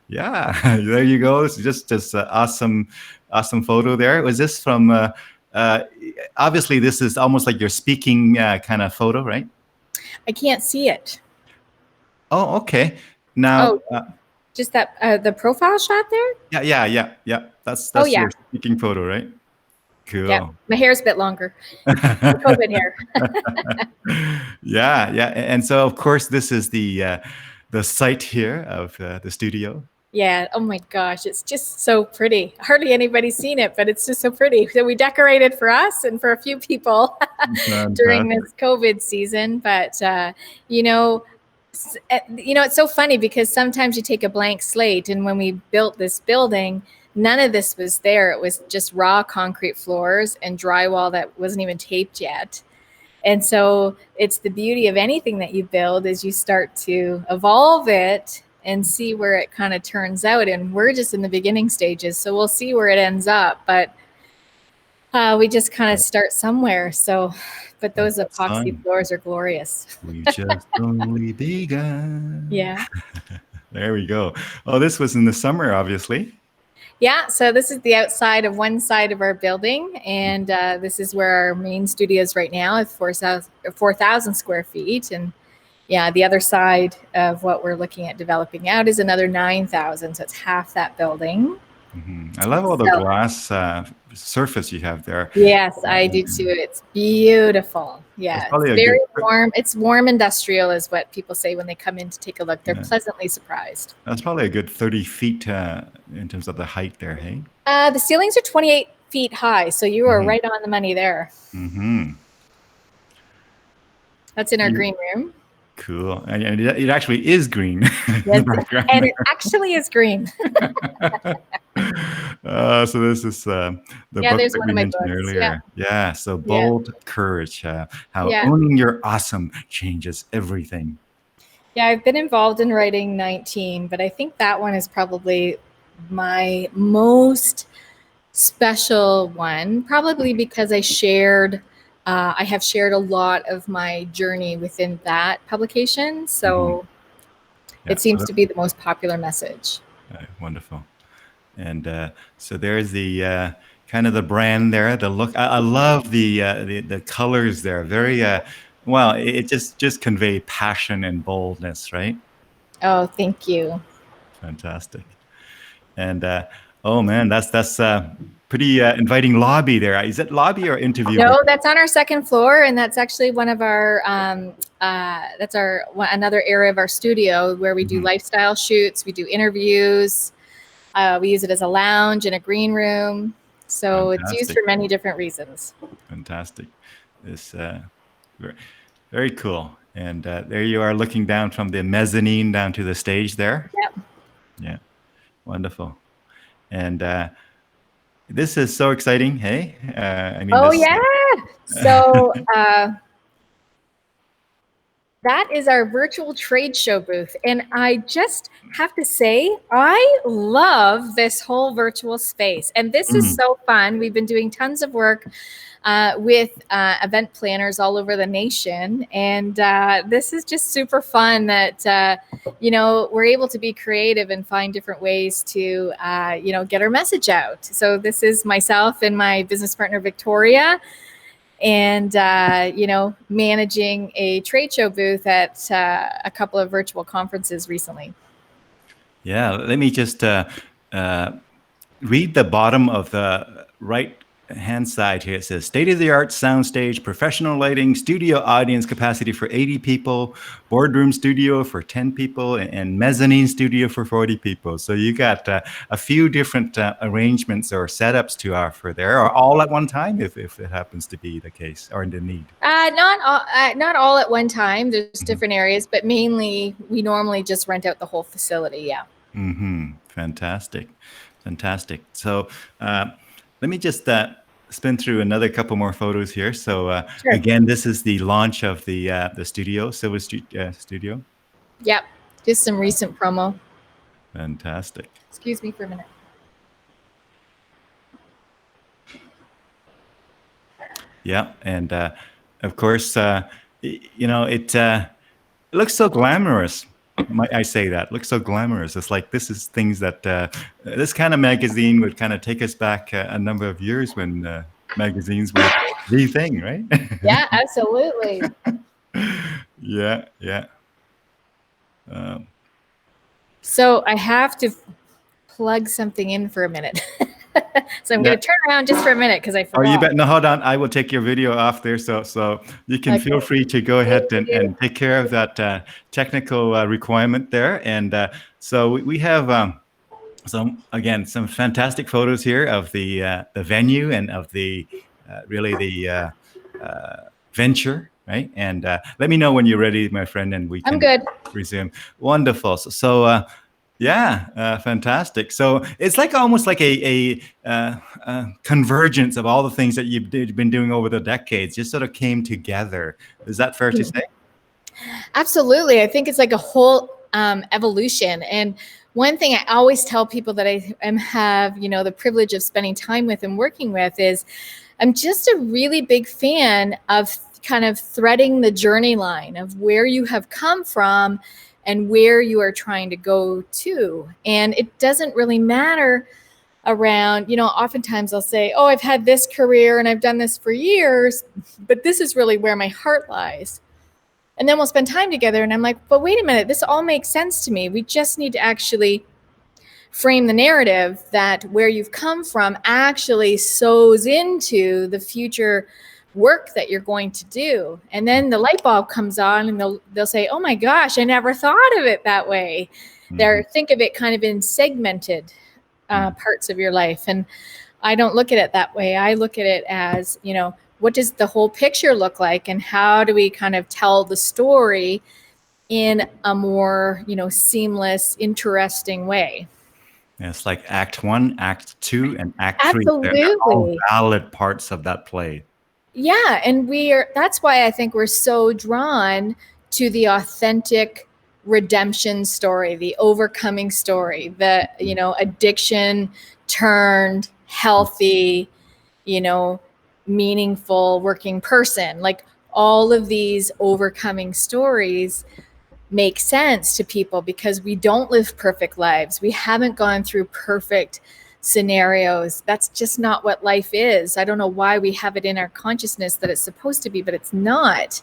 yeah, there you go. It's just this awesome photo there. Was this from, obviously this is almost like your speaking kind of photo, right? I can't see it. Oh, okay. Now, just that the profile shot there. Yeah. That's your speaking photo, right? Cool. Yeah, my hair's a bit longer. COVID hair. Yeah. And so, of course, this is the site here of the studio. Yeah. Oh my gosh, it's just so pretty. Hardly anybody's seen it, but it's just so pretty. So we decorated for us and for a few people during this COVID season. But it's so funny because sometimes you take a blank slate, and when we built this building, none of this was there. It was just raw concrete floors and drywall that wasn't even taped yet. And so it's the beauty of anything that you build is you start to evolve it and see where it kind of turns out. And we're just in the beginning stages, so we'll see where it ends up. But we just kind of start somewhere. So, but those epoxy floors are glorious. We just only begun. Yeah. There we go. Oh, this was in the summer, obviously. Yeah. So this is the outside of one side of our building. And this is where our main studio is right now. It's 4,000 square feet. And yeah, the other side of what we're looking at developing out is another 9,000. So it's half that building. Mm-hmm. I love all the glass surface you have there. Yes, I do too. It's beautiful. Yeah, it's very warm. It's warm industrial is what people say when they come in to take a look. They're pleasantly surprised. That's probably a good 30 feet in terms of the height there, hey? The ceilings are 28 feet high, so you are right on the money there. Mm-hmm. That's in our green room. Cool. And it actually is green. Yes, and it actually is green. So this is the book that we mentioned earlier. Yeah. So Bold Courage, how owning your awesome changes everything. Yeah, I've been involved in writing 19, but I think that one is probably my most special one, probably because I have shared a lot of my journey within that publication. So it seems to be the most popular message. Wonderful. And so there's the kind of the brand there, the look. I love the colors there. Very, well, it just convey passion and boldness, right? Oh, thank you. Fantastic. And oh man, that's pretty inviting lobby there. Is it lobby or interview? No, that's on our second floor, and that's actually one of our another area of our studio where we do lifestyle shoots, we do interviews, we use it as a lounge and a green room. So it's used for many different reasons. Fantastic. This very, very cool. And there you are looking down from the mezzanine down to the stage there. Yep. Yeah. Wonderful. And this is so exciting. Hey, So that is our virtual trade show booth. And I just have to say, I love this whole virtual space. And this is so fun. We've been doing tons of work with event planners all over the nation. And this is just super fun that, we're able to be creative and find different ways to, get our message out. So this is myself and my business partner, Victoria. and managing a trade show booth at a couple of virtual conferences recently. Yeah, let me just read the bottom of the right hand side here. It says state-of-the-art soundstage, professional lighting, studio audience capacity for 80 people, boardroom studio for 10 people, and mezzanine studio for 40 people. So you got a few different arrangements or setups to offer there, or all at one time if it happens to be the case or the need. Not all at one time. There's different areas, but mainly we normally just rent out the whole facility. Yeah. Fantastic. So let me just spin through another couple more photos here. So Sure. Again, this is the launch of the studio, Silver Street Studio. Yep. Just some recent promo. Fantastic. Excuse me for a minute. Yeah, and of course, it looks so glamorous. Might I say that? Looks so glamorous. It's like this is things that this kind of magazine would kind of take us back a number of years when magazines were the thing, right? Yeah, absolutely. Yeah. So I have to plug something in for a minute. So I'm going to turn around just for a minute because I forgot. Oh, you bet. No, hold on. I will take your video off there. So you can feel free to go ahead and take care of that technical requirement there. And so we have some fantastic photos here of the venue and of the venture, right? And let me know when you're ready, my friend, and we can resume. Wonderful. So fantastic. So it's like almost like a convergence of all the things that you've been doing over the decades just sort of came together. Is that fair to say? Absolutely. I think it's like a whole evolution. And one thing I always tell people that I have, the privilege of spending time with and working with is I'm just a really big fan of kind of threading the journey line of where you have come from and where you are trying to go to. And it doesn't really matter around, oftentimes I'll say, oh, I've had this career and I've done this for years, but this is really where my heart lies. And then we'll spend time together and I'm like, but wait a minute, this all makes sense to me. We just need to actually frame the narrative that where you've come from actually sows into the future work that you're going to do. And then the light bulb comes on and they'll say, oh my gosh, I never thought of it that way. Think of it kind of in segmented parts of your life. And I don't look at it that way. I look at it as, what does the whole picture look like and how do we kind of tell the story in a more, seamless, interesting way. It's like Act 1, Act 2, and Act 3. Absolutely. They're all valid parts of that play. Yeah, and that's why I think we're so drawn to the authentic redemption story, the overcoming story, the, addiction turned healthy, meaningful working person. Like all of these overcoming stories make sense to people because we don't live perfect lives. We haven't gone through perfect scenarios. That's just not what life is. I don't know why we have it in our consciousness that it's supposed to be, but it's not.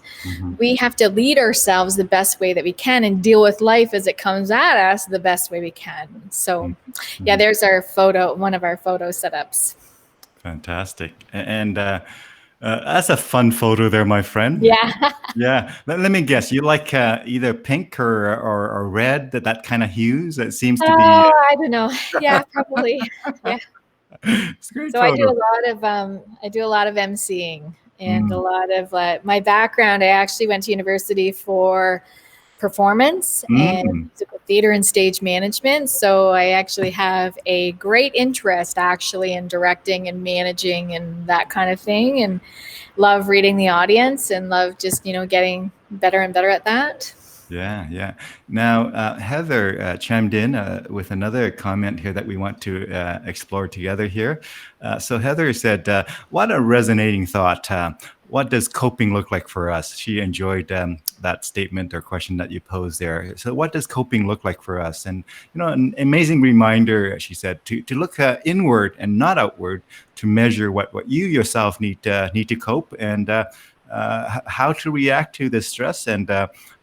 We have to lead ourselves the best way that we can and deal with life as it comes at us the best way we can. So yeah, there's our photo, one of our photo setups. Fantastic. And that's a fun photo there, my friend. Yeah. Yeah. Let me guess. You like either pink or red, that kind of hues? That seems to be. I don't know. Yeah, probably. Yeah. It's a great So photo. I do a lot of emceeing and a lot of my background. I actually went to university for performance and musical theater and stage management. So I actually have a great interest actually in directing and managing and that kind of thing, and love reading the audience and love just, getting better and better at that. Yeah, yeah. Now, Heather chimed in with another comment here that we want to explore together here. So Heather said, what a resonating thought. What does coping look like for us? She enjoyed that statement or question that you posed there. So what does coping look like for us? And, an amazing reminder, she said, to look inward and not outward to measure what you yourself need to cope, and how to react to this stress, and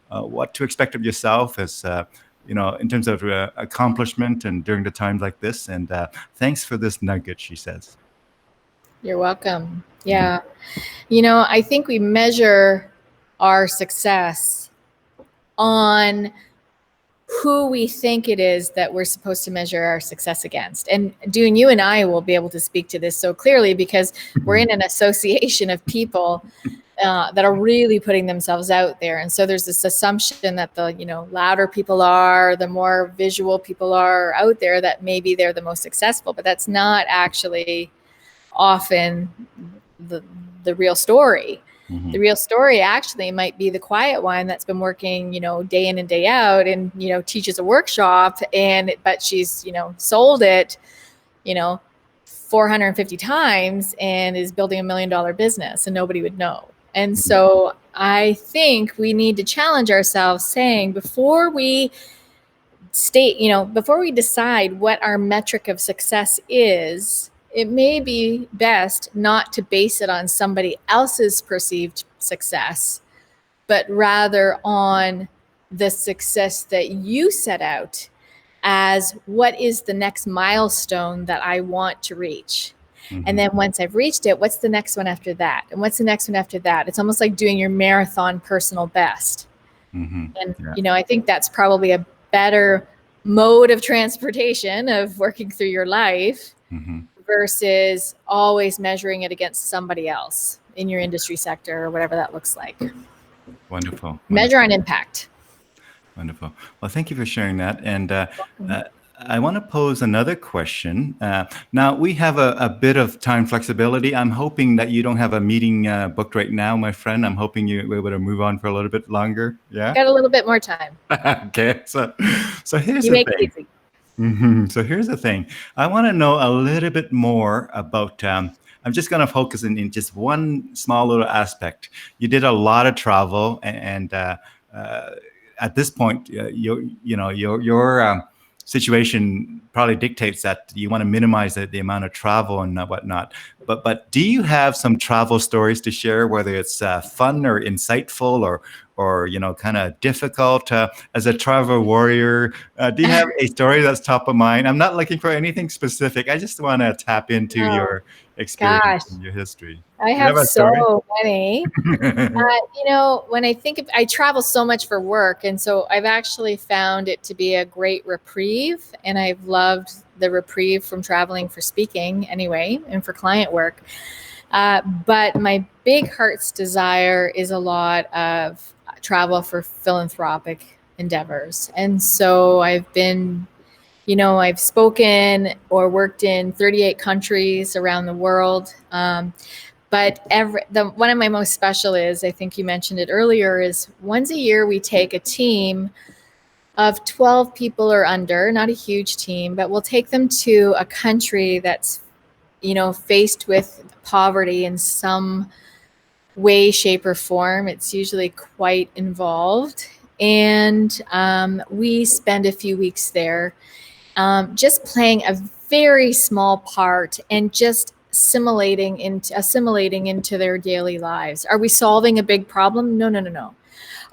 what to expect of yourself as in terms of accomplishment and during the times like this. And thanks for this nugget, she says. You're welcome. Yeah. I think we measure our success on who we think it is that we're supposed to measure our success against. And Dune, you and I will be able to speak to this so clearly because we're in an association of people that are really putting themselves out there. And so there's this assumption that the, louder people are, the more visual people are out there, that maybe they're the most successful, but that's not actually often the real story. Mm-hmm. The real story actually might be the quiet one that's been working, day in and day out, and, teaches a workshop, but she's, sold it, 450 times and is building $1 million business, and nobody would know. And so I think we need to challenge ourselves, saying before we decide what our metric of success is, it may be best not to base it on somebody else's perceived success, but rather on the success that you set out as what is the next milestone that I want to reach. Mm-hmm. And then once I've reached it, what's the next one after that? And what's the next one after that? It's almost like doing your marathon personal best. Mm-hmm. And, I think that's probably a better mode of transportation of working through your life. Mm-hmm. Versus always measuring it against somebody else in your industry sector or whatever that looks like. Wonderful. Measure on impact. Wonderful. Well, thank you for sharing that. And I want to pose another question. Now, we have a bit of time flexibility. I'm hoping that you don't have a meeting booked right now, my friend. I'm hoping you're able to move on for a little bit longer. Yeah. Got a little bit more time. Okay. So here's the thing. It easy. Mm-hmm. So here's the thing. I want to know a little bit more about, I'm just going to focus in just one small little aspect. You did a lot of travel, and at this point, your situation probably dictates that you want to minimize the amount of travel and whatnot. But do you have some travel stories to share, whether it's fun or insightful or kind of difficult as a travel warrior? Do you have a story that's top of mind? I'm not looking for anything specific. I just want to tap into your experience and your history. I have so many. When I travel so much for work, and so I've actually found it to be a great reprieve, and I've loved the reprieve from traveling for speaking anyway, and for client work. But my big heart's desire is a lot of travel for philanthropic endeavors. And so I've been, I've spoken or worked in 38 countries around the world. But one of my most special is, I think you mentioned it earlier, is once a year we take a team of 12 people or under, not a huge team, but we'll take them to a country that's, faced with poverty in some way, shape, or form. It's usually quite involved. And we spend a few weeks there just playing a very small part and just assimilating into their daily lives. Are we solving a big problem? No.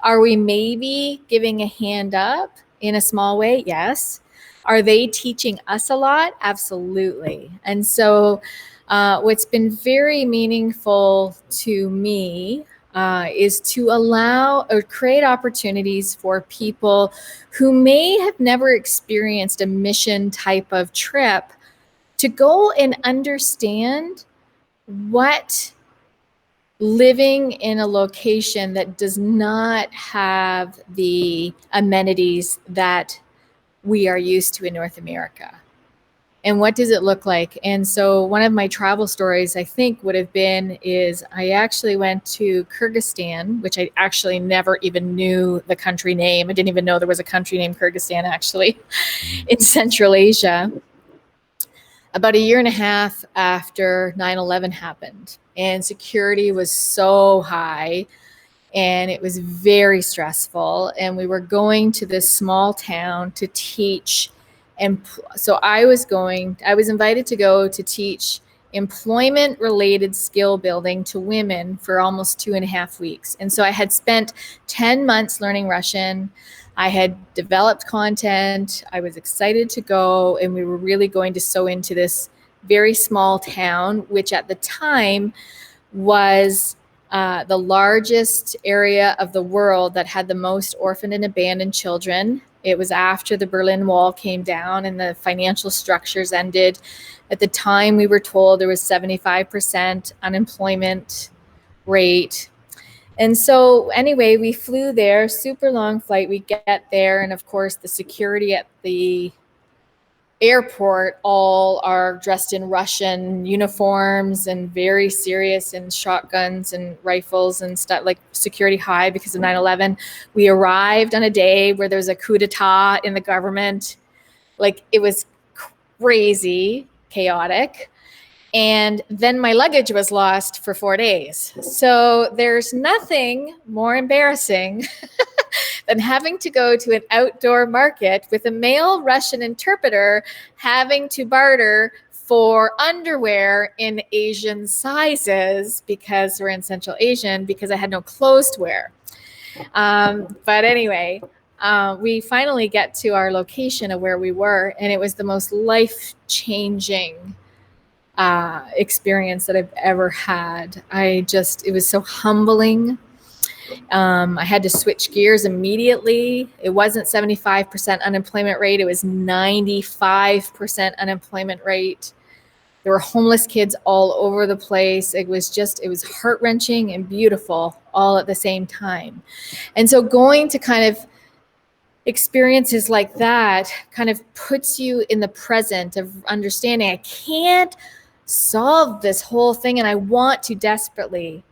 Are we maybe giving a hand up in a small way? Yes. Are they teaching us a lot? Absolutely. And so what's been very meaningful to me is to allow or create opportunities for people who may have never experienced a mission type of trip to go and understand what living in a location that does not have the amenities that we are used to in North America. And what does it look like? And so one of my travel stories, I think, would have been is I actually went to Kyrgyzstan, which I actually never even knew the country name. I didn't even know there was a country named Kyrgyzstan, actually, in Central Asia, about a year and a half after 9/11 happened. And security was so high and it was very stressful. And we were going to this small town to teach. And so I was invited to go to teach employment related skill building to women for almost 2.5 weeks. And so I had spent 10 months learning Russian. I had developed content. I was excited to go, and we were really going to sew into this very small town, which at the time was the largest area of the world that had the most orphaned and abandoned children. It was after the Berlin Wall came down and the financial structures ended. At the time, we were told there was 75% unemployment rate. And so anyway, we flew there, super long flight. We get there, and of course, the security at the airport all are dressed in Russian uniforms and very serious, and shotguns and rifles and stuff, like security high because of 9/11. We arrived on a day where there was a coup d'etat in the government. Like, it was crazy, chaotic. And then my luggage was lost for 4 days. So there's nothing more embarrassing than having to go to an outdoor market with a male Russian interpreter, having to barter for underwear in Asian sizes because we're in Central Asian, because I had no clothes to wear. But anyway, we finally get to our location of where we were, and it was the most life-changing experience that I've ever had. It was so humbling. I had to switch gears immediately. It wasn't 75% unemployment rate. It was 95% unemployment rate. There were homeless kids all over the place. It was heart-wrenching and beautiful all at the same time. And so going to kind of experiences like that kind of puts you in the present of understanding I can't solve this whole thing, and I want to desperately,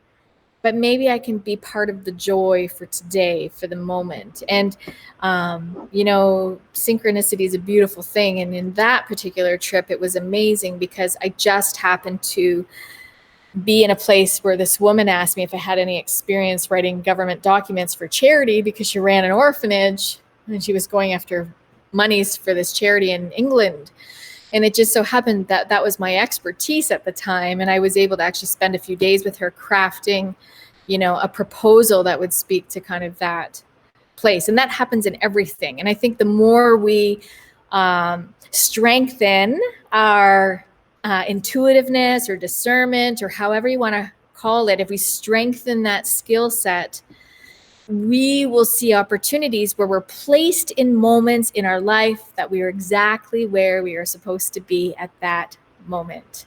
but maybe I can be part of the joy for today, for the moment. And, synchronicity is a beautiful thing. And in that particular trip, it was amazing because I just happened to be in a place where this woman asked me if I had any experience writing government documents for charity, because she ran an orphanage and she was going after monies for this charity in England. And it just so happened that that was my expertise at the time. And I was able to actually spend a few days with her crafting, a proposal that would speak to kind of that place. And that happens in everything. And I think the more we strengthen our intuitiveness or discernment, or however you want to call it, if we strengthen that skill set, we will see opportunities where we're placed in moments in our life that we are exactly where we are supposed to be at that moment.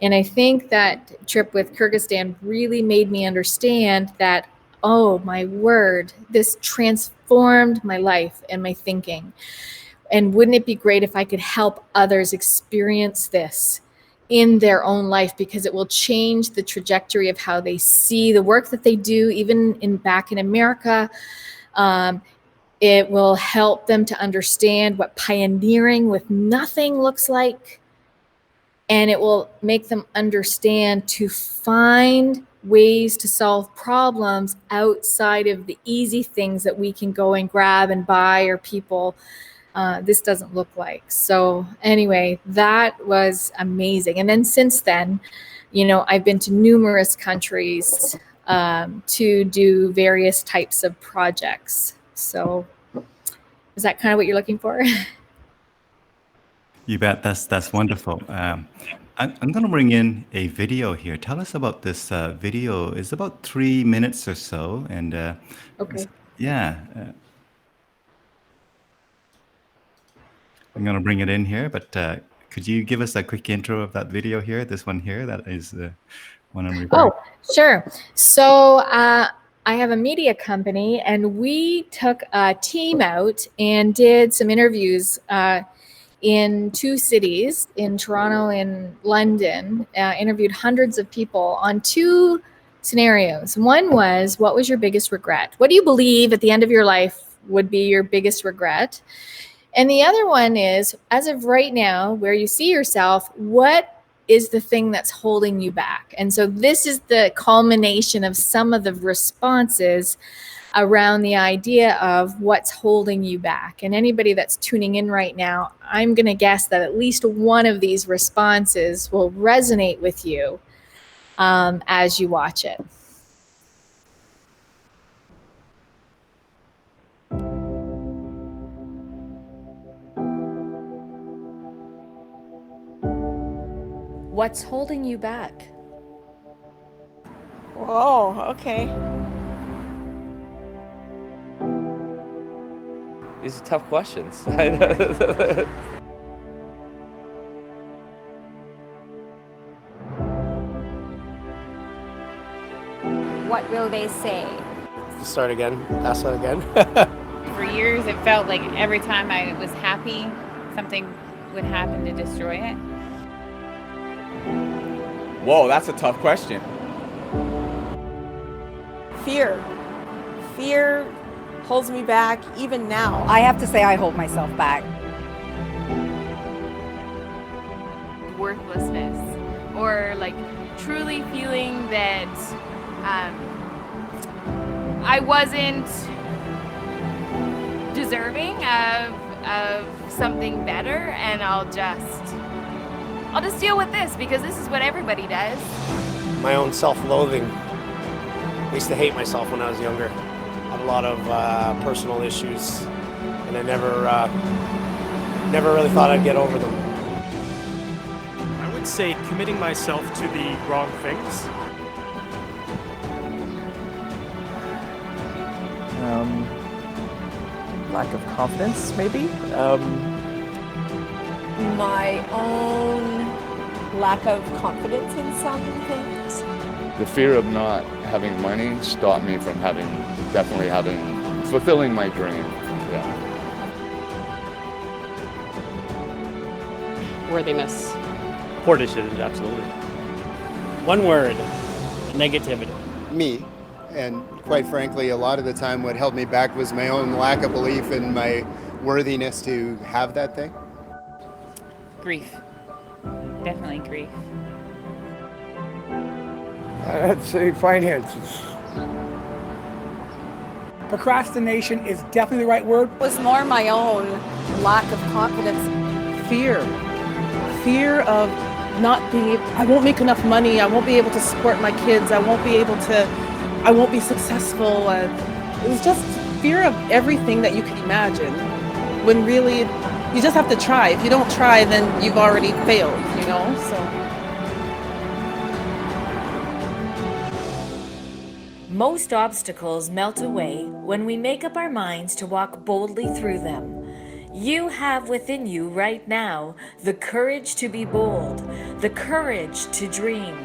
And I think that trip with Kyrgyzstan really made me understand that, oh my word, this transformed my life and my thinking. And wouldn't it be great if I could help others experience this in their own life, because it will change the trajectory of how they see the work that they do, even back in America. It will help them to understand what pioneering with nothing looks like. And it will make them understand to find ways to solve problems outside of the easy things that we can go and grab and buy, or people this doesn't look like. So anyway, that was amazing. And then since then, I've been to numerous countries to do various types of projects. So is that kind of what you're looking for? You bet. That's wonderful. I'm going to bring in a video here. Tell us about this video. It's about 3 minutes or so. And Okay. yeah. I'm going to bring it in here, but could you give us a quick intro of that video here? This one here, that is the one I'm referring. Oh, sure. So I have a media company, and we took a team out and did some interviews in 2 cities, in Toronto and London, interviewed hundreds of people on 2 scenarios. One was, what was your biggest regret? What do you believe at the end of your life would be your biggest regret? And the other one is, as of right now, where you see yourself, what is the thing that's holding you back? And so this is the culmination of some of the responses around the idea of what's holding you back. And anybody that's tuning in right now, I'm going to guess that at least one of these responses will resonate with you as you watch it. What's holding you back? Whoa, okay. These are tough questions. What will they say? Start again, ask that again. For years, it felt like every time I was happy, something would happen to destroy it. Whoa, that's a tough question. Fear. Fear holds me back even now. I have to say I hold myself back. Worthlessness, or like truly feeling that I wasn't deserving of something better, and I'll just deal with this because this is what everybody does. My own self-loathing. I used to hate myself when I was younger. I had a lot of personal issues, and I never really thought I'd get over them. I would say committing myself to the wrong things. Lack of confidence, maybe. My own lack of confidence in some things. The fear of not having money stopped me from fulfilling my dream. Yeah. Worthiness. Poor decisions, absolutely. One word, negativity. Me, and quite frankly, a lot of the time what held me back was my own lack of belief in my worthiness to have that thing. Grief. Definitely grief. I'd say finances. Procrastination is definitely the right word. It was more my own lack of confidence. Fear. Fear of not being able, I won't make enough money, I won't be able to support my kids, I won't be successful. It was just fear of everything that you can imagine, when really you just have to try. If you don't try, then you've already failed, so. Most obstacles melt away when we make up our minds to walk boldly through them. You have within you right now the courage to be bold, the courage to dream,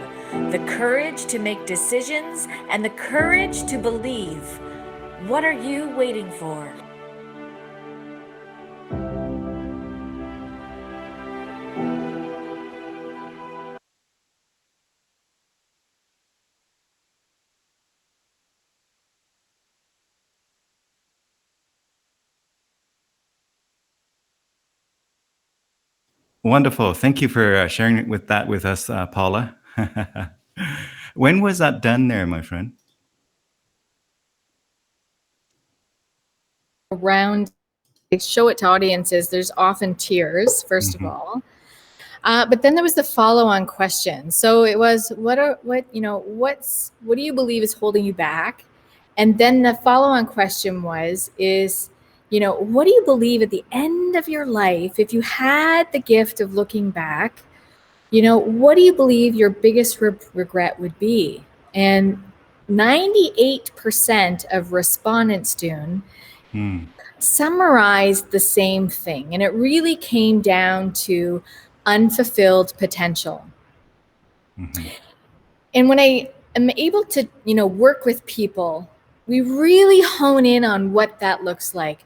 the courage to make decisions, and the courage to believe. What are you waiting for? Wonderful. Thank you for sharing with us, Paula. When was that done there, my friend? Around, show it to audiences, there's often tiers, first of all. But then there was the follow-on question. So it was, what do you believe is holding you back? And then the follow-on question is, what do you believe at the end of your life, if you had the gift of looking back, what do you believe your biggest regret would be? And 98% of respondents, Dune, summarized the same thing. And it really came down to unfulfilled potential. And when I am able to, work with people, we really hone in on what that looks like.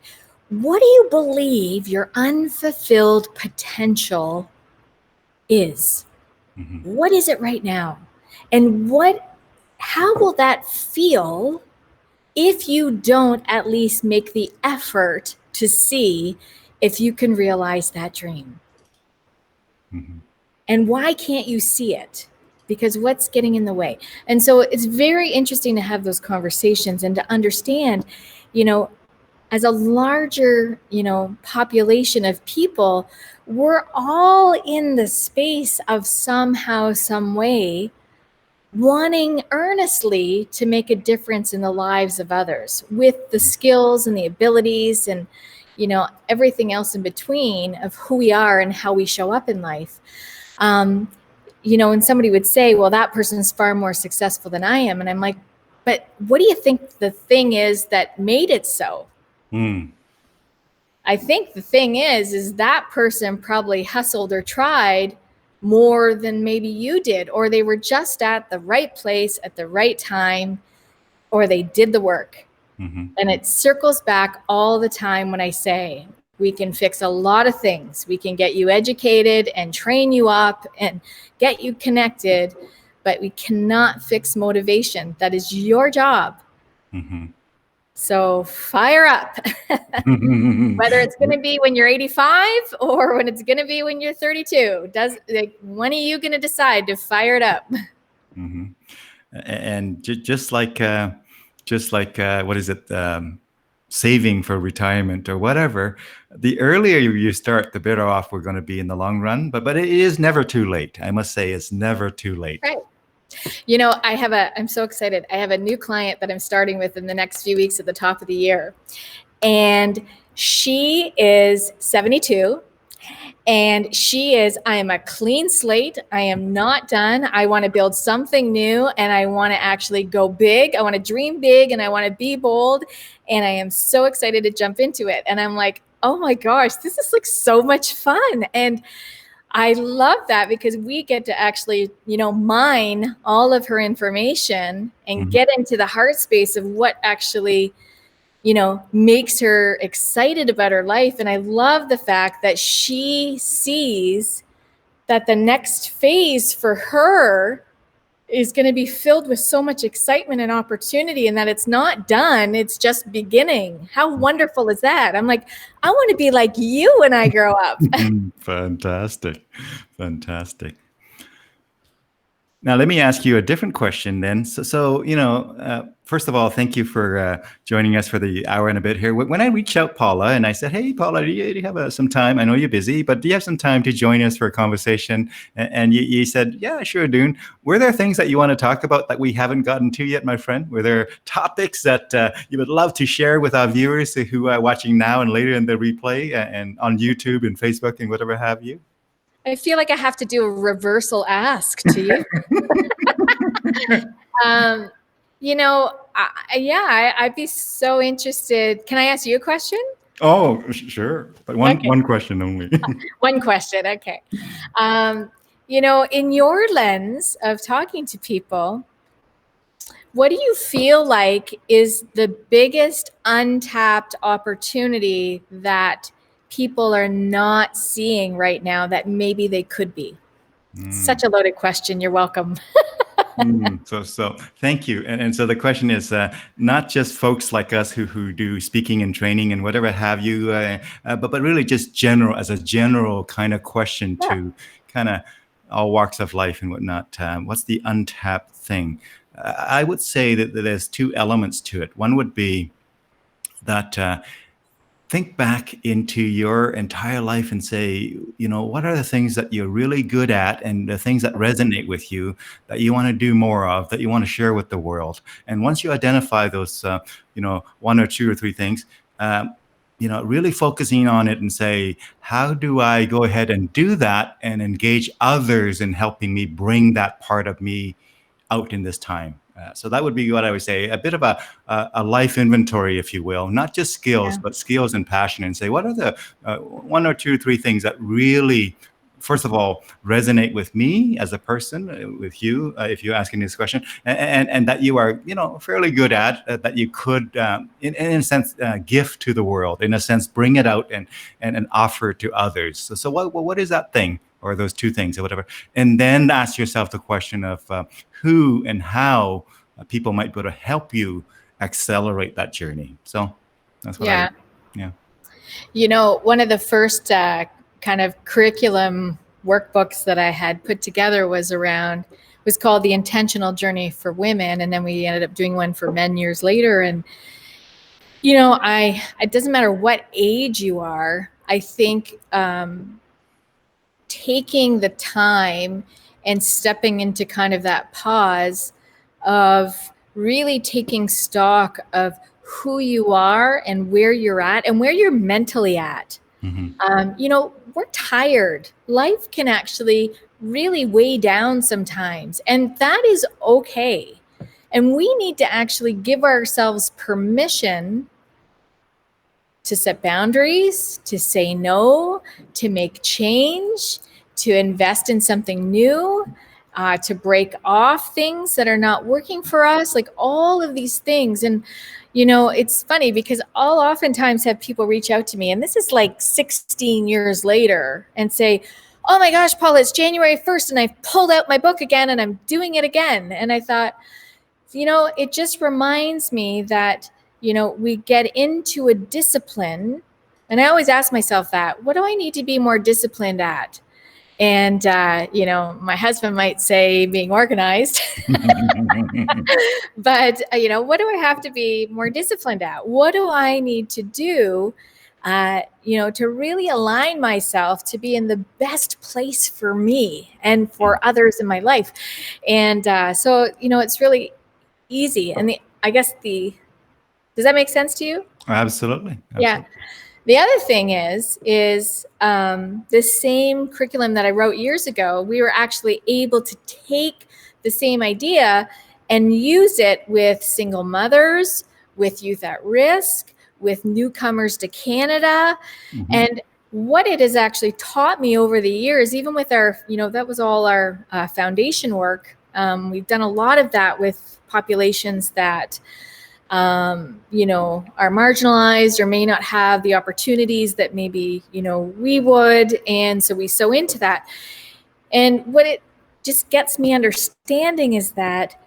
what do you believe your unfulfilled potential is? What is it right now? And how will that feel if you don't at least make the effort to see if you can realize that dream? And why can't you see it? Because what's getting in the way? And so it's very interesting to have those conversations and to understand, as a larger, population of people, we're all in the space of somehow, some way, wanting earnestly to make a difference in the lives of others with the skills and the abilities and, everything else in between of who we are and how we show up in life. And somebody would say, well, that person's far more successful than I am. And I'm like, but what do you think the thing is that made it so? I think the thing is that person probably hustled or tried more than maybe you did, or they were just at the right place at the right time, or they did the work. And it circles back all the time when I say, we can fix a lot of things. We can get you educated and train you up and get you connected, but we cannot fix motivation. That is your job. So fire up, whether it's going to be when you're 85 or when it's going to be when you're 32. When are you going to decide to fire it up? And just like what is it? Saving for retirement or whatever, the earlier you start, the better off we're going to be in the long run. But it is never too late. I must say, it's never too late. Right. I'm so excited. I have a new client that I'm starting with in the next few weeks at the top of the year. And she is 72. And I am a clean slate. I am not done. I want to build something new, and I want to actually go big. I want to dream big, and I want to be bold. And I am so excited to jump into it. And I'm like, oh my gosh, this is like so much fun. And I love that because we get to actually, mine all of her information and get into the heart space of what actually, makes her excited about her life. And I love the fact that she sees that the next phase for her is going to be filled with so much excitement and opportunity, and that it's not done. It's just beginning. How wonderful is that? I'm like, I want to be like you when I grow up. Fantastic. Now, let me ask you a different question then. So first of all, thank you for joining us for the hour and a bit here. When I reached out, Paula, and I said, hey, Paula, do you have some time? I know you're busy, but do you have some time to join us for a conversation? And you said, yeah, sure, Dune. Were there things that you want to talk about that we haven't gotten to yet, my friend? Were there topics that you would love to share with our viewers who are watching now and later in the replay and on YouTube and Facebook and whatever have you? I feel like I have to do a reversal ask to you. I'd be so interested. Can I ask you a question? Oh, sure. But one question only. One question. Okay. In your lens of talking to people, what do you feel like is the biggest untapped opportunity that people are not seeing right now that maybe they could be? Such a loaded question. You're welcome. So thank you. And so the question is not just folks like us who do speaking and training and whatever have you, but really just as a general kind of question to kind of all walks of life and whatnot. What's the untapped thing? I would say that there's two elements to it. One would be that think back into your entire life and say, what are the things that you're really good at and the things that resonate with you that you want to do more of, that you want to share with the world. And once you identify those, one or two or three things, really focusing on it and say, how do I go ahead and do that and engage others in helping me bring that part of me out in this time? So that would be what I would say, a bit of a life inventory, if you will, not just skills, but skills and passion, and say, what are the one or two or three things that really first of all, resonate with me as a person, with you, if you're asking this question, and that you are, fairly good at, that you could, in a sense, gift to the world, in a sense, bring it out and offer to others. So what is that thing, or those two things, or whatever? And then ask yourself the question of who and how people might be able to help you accelerate that journey. So that's what one of the first kind of curriculum workbooks that I had put together was called The Intentional Journey for Women. And then we ended up doing one for men years later. And, it doesn't matter what age you are, I think taking the time and stepping into kind of that pause of really taking stock of who you are and where you're at and where you're mentally at. We're tired. Life can actually really weigh down sometimes, and that is okay. And we need to actually give ourselves permission to set boundaries, to say no, to make change, to invest in something new, to break off things that are not working for us, like all of these things. And, it's funny because I'll oftentimes have people reach out to me, and this is like 16 years later, and say, oh my gosh, Paula, it's January 1st and I've pulled out my book again and I'm doing it again. And I thought, it just reminds me that, we get into a discipline. And I always ask myself that, what do I need to be more disciplined at? And, my husband might say being organized, but, what do I have to be more disciplined at? What do I need to do, to really align myself to be in the best place for me and for others in my life? And so, it's really easy. And does that make sense to you? Absolutely. Yeah. The other thing is the same curriculum that I wrote years ago, we were actually able to take the same idea and use it with single mothers, with youth at risk, with newcomers to Canada. And what it has actually taught me over the years, even with our, that was all our foundation work. We've done a lot of that with populations that are marginalized or may not have the opportunities that maybe, we would. And so we sew into that. And what it just gets me understanding is that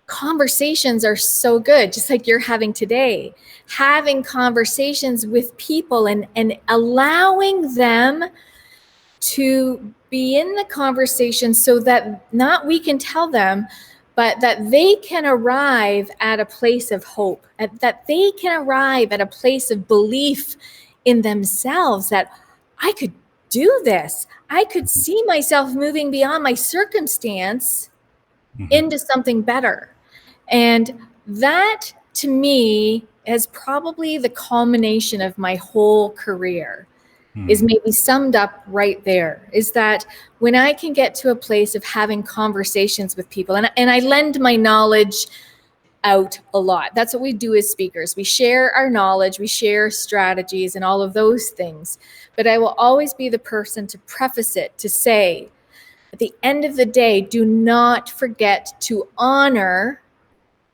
conversations are so good, just like you're having today, having conversations with people and allowing them to be in the conversation so that not we can tell them, but that they can arrive at a place of hope, that they can arrive at a place of belief in themselves, that I could do this. I could see myself moving beyond my circumstance into something better. And that, to me, is probably the culmination of my whole career. Is maybe summed up right there, is that when I can get to a place of having conversations with people, and I lend my knowledge out a lot. That's what we do as speakers. We share our knowledge, we share strategies and all of those things. But I will always be the person to preface it, to say, at the end of the day, do not forget to honor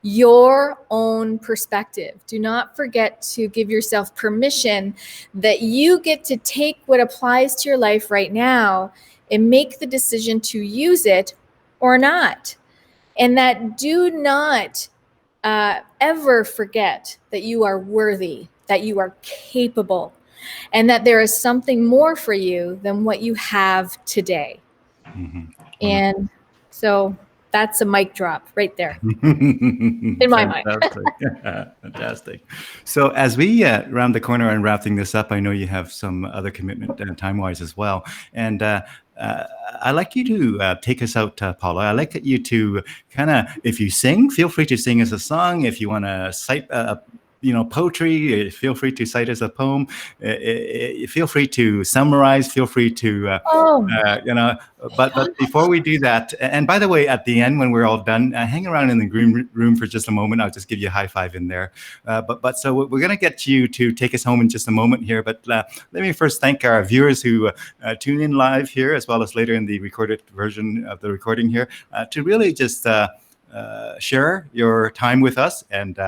your own perspective. Do not forget to give yourself permission that you get to take what applies to your life right now and make the decision to use it or not. And that do not ever forget that you are worthy, that you are capable, and that there is something more for you than what you have today. And so that's a mic drop right there. In my mind. Fantastic. So as we round the corner and wrapping this up, I know you have some other commitment time-wise as well. And I'd like you to take us out, Paula. I'd like you to kind of, if you sing, feel free to sing us a song. If you want to cite poetry, feel free to cite us a poem. Feel free to summarize. Feel free to, But before we do that, and by the way, at the end when we're all done, hang around in the green room for just a moment. I'll just give you a high five in there. So we're going to get you to take us home in just a moment here. But let me first thank our viewers who tune in live here, as well as later in the recorded version of the recording here, to really just share your time with us. And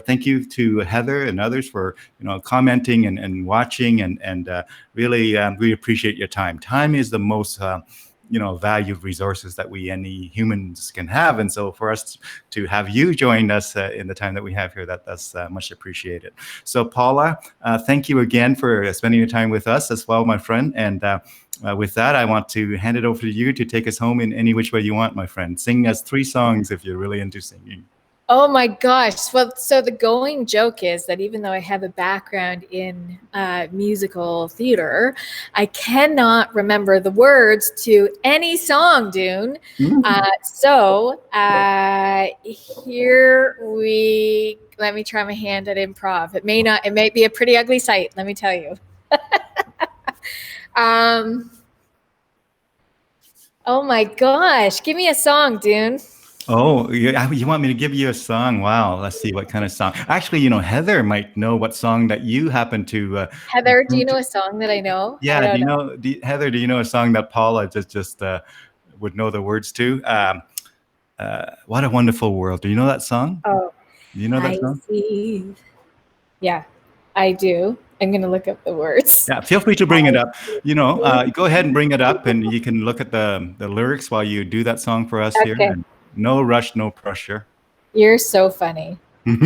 thank you to Heather and others for commenting and watching, and really we appreciate your time. Time is the most valued resources that any humans can have, and so for us to have you join us in the time that we have here, that's much appreciated. So Paula, thank you again for spending your time with us as well, my friend. And with that, I want to hand it over to you to take us home in any which way you want, my friend. Sing us 3 songs if you're really into singing. Oh my gosh. Well, so the going joke is that even though I have a background in musical theater, I cannot remember the words to any song, Dune. Let me try my hand at improv. It may be a pretty ugly sight, let me tell you. Oh my gosh. Give me a song, Dune. Oh, you want me to give you a song? Wow. Let's see what kind of song. Actually, Heather might know what song that you happen to. Heather, do you know a song that I know? Yeah. Heather, do you know a song that Paula just would know the words to? What a Wonderful World. Do you know that song? Oh, do you know that song? See. Yeah, I do. I'm going to look up the words. Yeah, feel free to bring it up. Go ahead and bring it up, and you can look at the lyrics while you do that song for us here. And no rush, no pressure. You're so funny. Okay,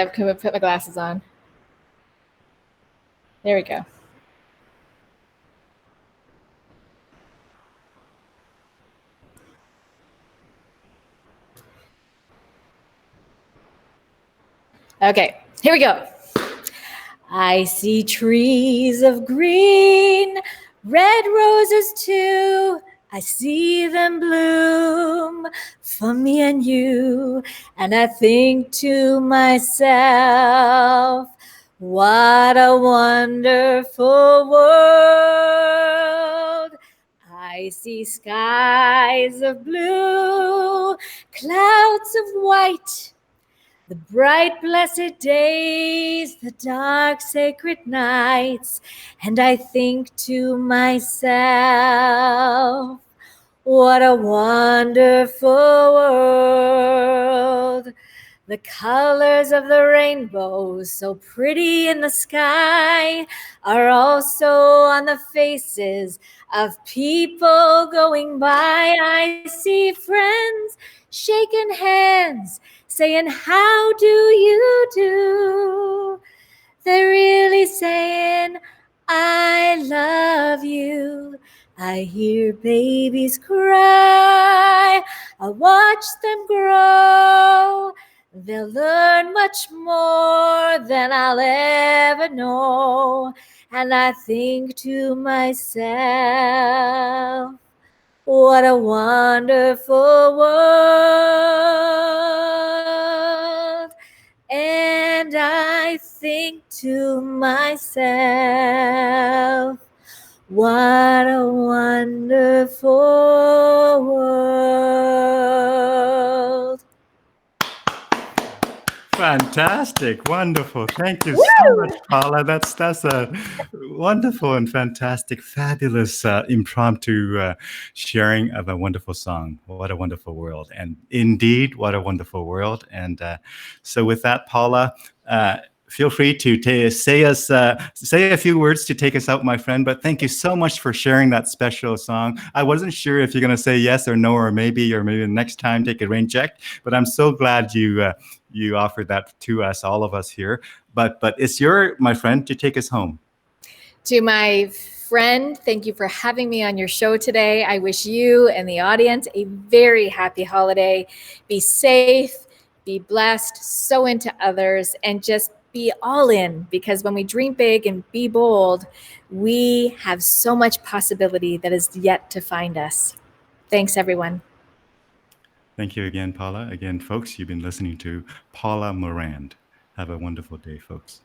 I'm going to put my glasses on. There we go. Okay, here we go. I see trees of green, red roses too. I see them bloom for me and you. And I think to myself, what a wonderful world. I see skies of blue, clouds of white, the bright blessed days, the dark sacred nights, and I think to myself, what a wonderful world. The colors of the rainbow, so pretty in the sky, are also on the faces of people going by. I see friends shaking hands, saying, how do you do? They're really saying, I love you. I hear babies cry. I watch them grow. They'll learn much more than I'll ever know. And I think to myself, what a wonderful world. And I think to myself, what a wonderful world. Fantastic. Wonderful. Thank you so much, Paula. That's a wonderful and fantastic, fabulous impromptu sharing of a wonderful song. What a wonderful world. And indeed, what a wonderful world. And so with that, Paula, feel free to say a few words to take us out, my friend. But thank you so much for sharing that special song. I wasn't sure if you're going to say yes or no, or maybe the next time take a rain check. But I'm so glad you offered that to us, all of us here. But it's my friend, to take us home. To my friend, thank you for having me on your show today. I wish you and the audience a very happy holiday. Be safe, be blessed, sow into others, and just be all in, because when we dream big and be bold, we have so much possibility that is yet to find us. Thanks, everyone. Thank you again, Paula. Again, folks, you've been listening to Paula Morand. Have a wonderful day, folks.